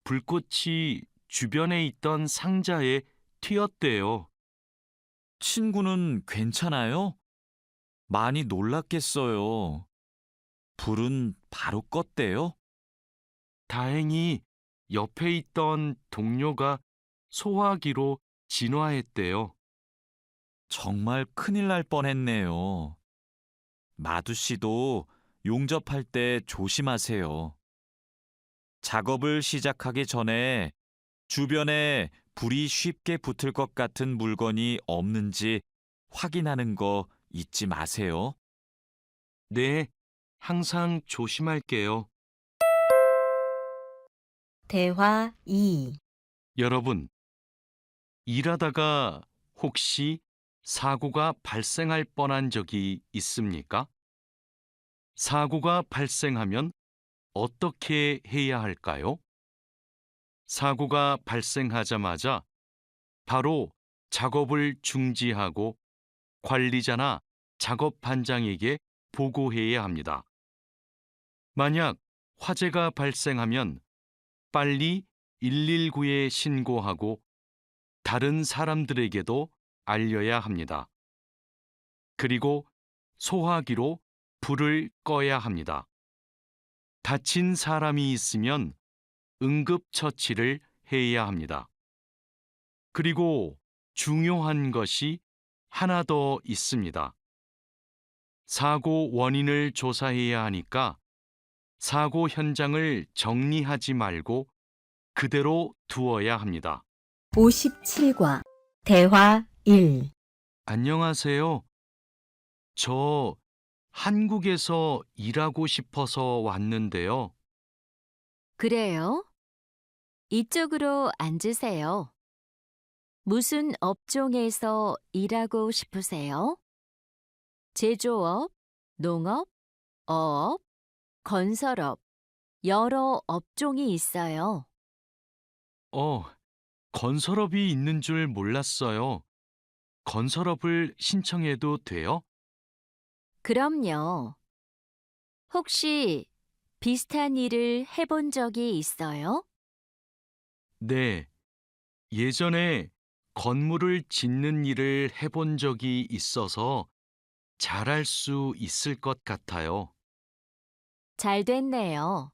불꽃이 주변에 있던 상자에 튀었대요. 친구는 괜찮아요? 많이 놀랐겠어요. 불은 바로 껐대요? 다행히 옆에 있던 동료가 소화기로 진화했대요. 정말 큰일 날 뻔했네요. 마두 씨도 용접할 때 조심하세요. 작업을 시작하기 전에 주변에 불이 쉽게 붙을 것 같은 물건이 없는지 확인하는 거 잊지 마세요. 네, 항상 조심할게요. 대화 2. 여러분, 일하다가 혹시 사고가 발생할 뻔한 적이 있습니까? 사고가 발생하면 어떻게 해야 할까요? 사고가 발생하자마자 바로 작업을 중지하고 관리자나 작업 반장에게 보고해야 합니다. 만약 화재가 발생하면 빨리 119에 신고하고 다른 사람들에게도 알려야 합니다. 그리고 소화기로 불을 꺼야 합니다. 다친 사람이 있으면 응급처치를 해야 합니다. 그리고 중요한 것이 하나 더 있습니다. 사고 원인을 조사해야 하니까 사고 현장을 정리하지 말고 그대로 두어야 합니다. 57과 대화 1. 안녕하세요. 저 한국에서 일하고 싶어서 왔는데요. 그래요? 이쪽으로 앉으세요. 무슨 업종에서 일하고 싶으세요? 제조업, 농업, 어업, 건설업, 여러 업종이 있어요. 건설업이 있는 줄 몰랐어요. 건설업을 신청해도 돼요? 그럼요. 혹시 비슷한 일을 해본 적이 있어요? 네. 예전에 건물을 짓는 일을 해본 적이 있어서 잘할 수 있을 것 같아요. 잘 됐네요.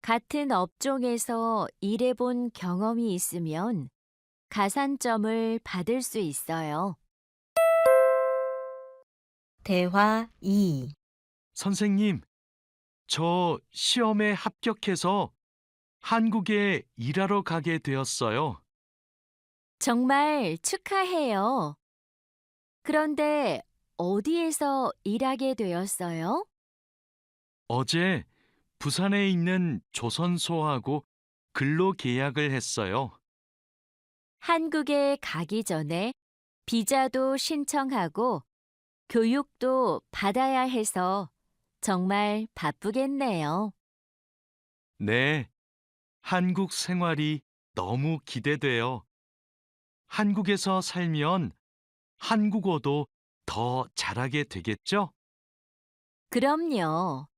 같은 업종에서 일해본 경험이 있으면 가산점을 받을 수 있어요. 대화 2. 선생님, 저 시험에 합격해서 한국에 일하러 가게 되었어요. 정말 축하해요. 그런데 어디에서 일하게 되었어요? 어제 부산에 있는 조선소하고 근로 계약을 했어요. 한국에 가기 전에 비자도 신청하고 교육도 받아야 해서 정말 바쁘겠네요. 네, 한국 생활이 너무 기대돼요. 한국에서 살면 한국어도 더 잘하게 되겠죠? 그럼요.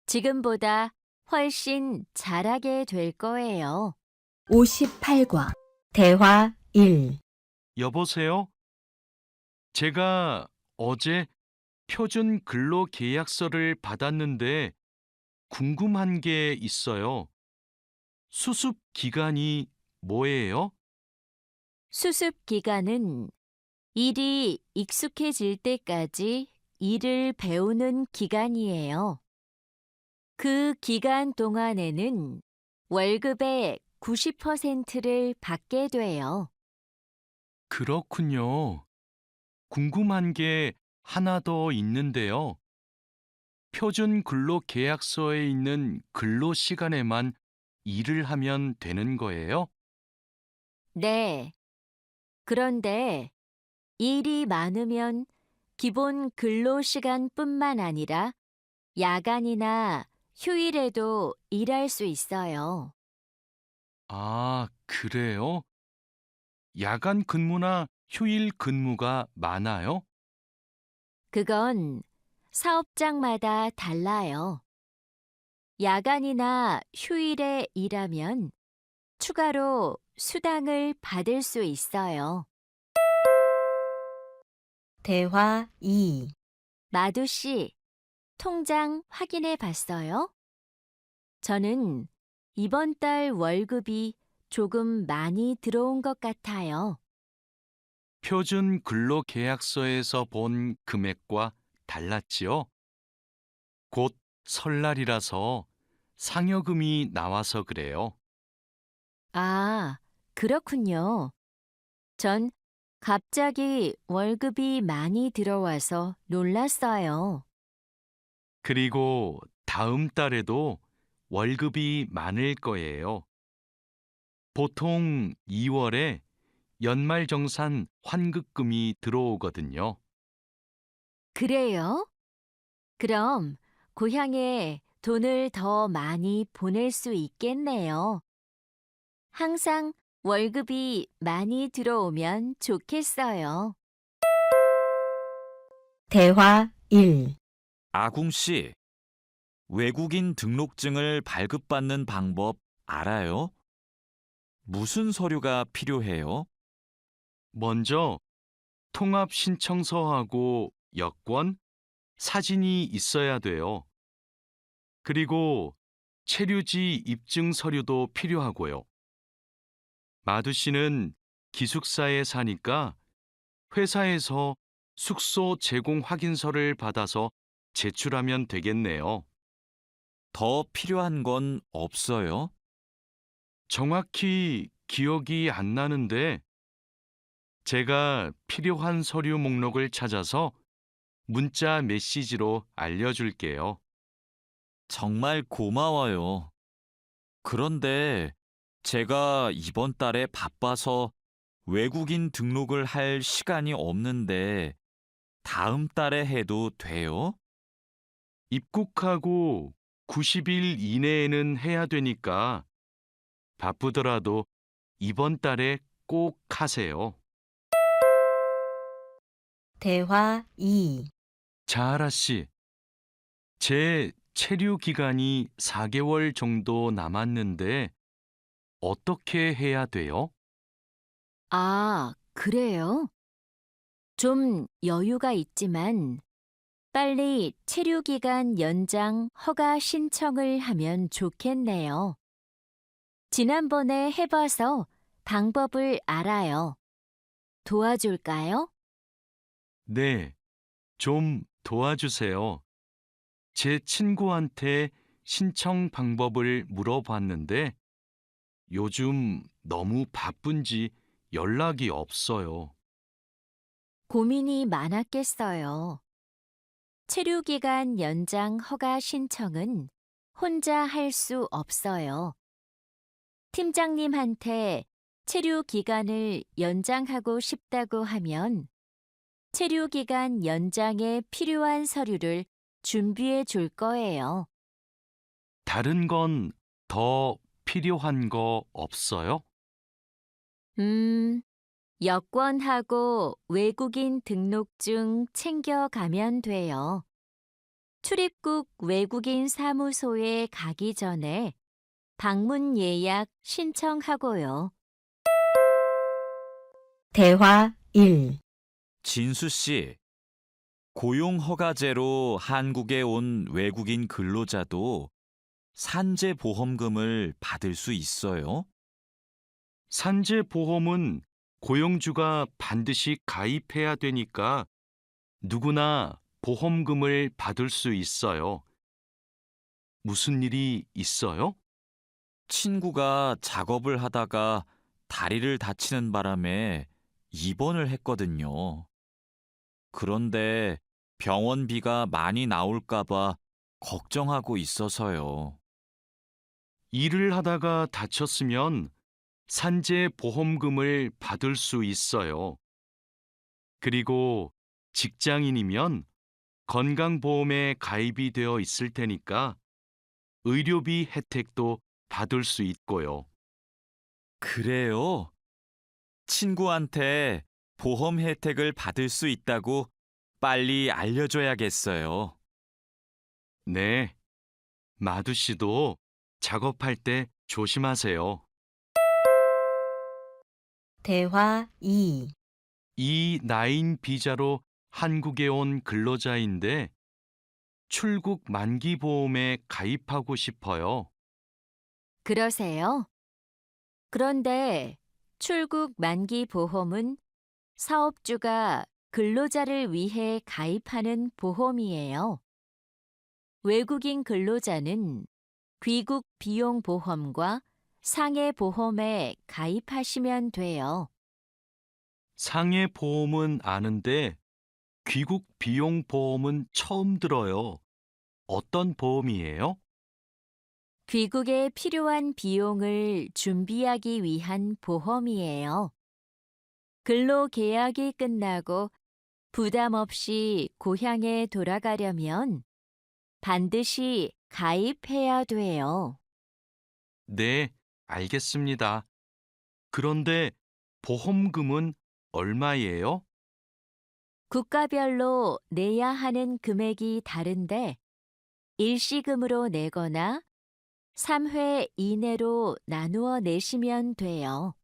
지금보다 훨씬 잘하게 될 거예요. 58과 대화 1. 여보세요? 제가 어제 표준 근로 계약서를 받았는데 궁금한 게 있어요. 수습 기간이 뭐예요? 수습 기간은 일이 익숙해질 때까지 일을 배우는 기간이에요. 그 기간 동안에는 월급의 90%를 받게 돼요. 그렇군요. 궁금한 게 하나 더 있는데요. 표준 근로 계약서에 있는 근로 시간에만 일을 하면 되는 거예요? 네. 그런데 일이 많으면 기본 근로 시간뿐만 아니라 야간이나 휴일에도 일할 수 있어요. 아, 그래요? 야간 근무나 휴일 근무가 많아요? 그건 사업장마다 달라요. 야간이나 휴일에 일하면 추가로 수당을 받을 수 있어요. 대화 2. 마두 씨, 통장 확인해 봤어요? 저는 이번 달 월급이 조금 많이 들어온 것 같아요. 표준 근로 계약서에서 본 금액과 달랐지요? 곧 설날이라서 상여금이 나와서 그래요. 아, 그렇군요. 전 갑자기 월급이 많이 들어와서 놀랐어요. 그리고 다음 달에도 월급이 많을 거예요. 보통 2월에 연말정산 환급금이 들어오거든요. 그래요? 그럼 고향에 돈을 더 많이 보낼 수 있겠네요. 항상 월급이 많이 들어오면 좋겠어요. 대화 1. 아궁 씨, 외국인 등록증을 발급받는 방법 알아요? 무슨 서류가 필요해요? 먼저 통합 신청서하고 여권, 사진이 있어야 돼요. 그리고 체류지 입증 서류도 필요하고요. 마두 씨는 기숙사에 사니까 회사에서 숙소 제공 확인서를 받아서 제출하면 되겠네요. 더 필요한 건 없어요? 정확히 기억이 안 나는데 제가 필요한 서류 목록을 찾아서 문자 메시지로 알려줄게요. 정말 고마워요. 그런데 제가 이번 달에 바빠서 외국인 등록을 할 시간이 없는데 다음 달에 해도 돼요? 입국하고 90일 이내에는 해야 되니까 바쁘더라도 이번 달에 꼭 하세요. 대화 2. 자하라 씨, 제 체류 기간이 4개월 정도 남았는데 어떻게 해야 돼요? 아, 그래요? 좀 여유가 있지만 빨리 체류 기간 연장 허가 신청을 하면 좋겠네요. 지난번에 해봐서 방법을 알아요. 도와줄까요? 네, 좀 도와주세요. 제 친구한테 신청 방법을 물어봤는데 요즘 너무 바쁜지 연락이 없어요. 고민이 많았겠어요. 체류 기간 연장 허가 신청은 혼자 할 수 없어요. 팀장님한테 체류 기간을 연장하고 싶다고 하면 체류 기간 연장에 필요한 서류를 준비해 줄 거예요. 다른 건 더 필요한 거 없어요? 여권하고 외국인 등록증 챙겨가면 돼요. 출입국 외국인 사무소에 가기 전에 방문 예약 신청하고요. 대화 1. 진수 씨, 고용 허가제로 한국에 온 외국인 근로자도 산재 보험금을 받을 수 있어요? 산재 보험은 고용주가 반드시 가입해야 되니까 누구나 보험금을 받을 수 있어요. 무슨 일이 있어요? 친구가 작업을 하다가 다리를 다치는 바람에 입원을 했거든요. 그런데 병원비가 많이 나올까봐 걱정하고 있어서요. 일을 하다가 다쳤으면 산재 보험금을 받을 수 있어요. 그리고 직장인이면 건강보험에 가입이 되어 있을 테니까 의료비 혜택도 받을 수 있고요. 그래요? 친구한테 보험 혜택을 받을 수 있다고 빨리 알려줘야겠어요. 네, 마두 씨도 작업할 때 조심하세요. 대화 2. 이 나인 비자로 한국에 온 근로자인데 출국 만기 보험에 가입하고 싶어요. 그러세요? 그런데 출국 만기 보험은 사업주가 근로자를 위해 가입하는 보험이에요. 외국인 근로자는 귀국 비용 보험과 상해 보험에 가입하시면 돼요. 상해 보험은 아는데 귀국 비용 보험은 처음 들어요. 어떤 보험이에요? 귀국에 필요한 비용을 준비하기 위한 보험이에요. 근로 계약이 끝나고 부담 없이 고향에 돌아가려면 반드시 가입해야 돼요. 네, 알겠습니다. 그런데 보험금은 얼마예요? 국가별로 내야 하는 금액이 다른데 일시금으로 내거나 3회 이내로 나누어 내시면 돼요.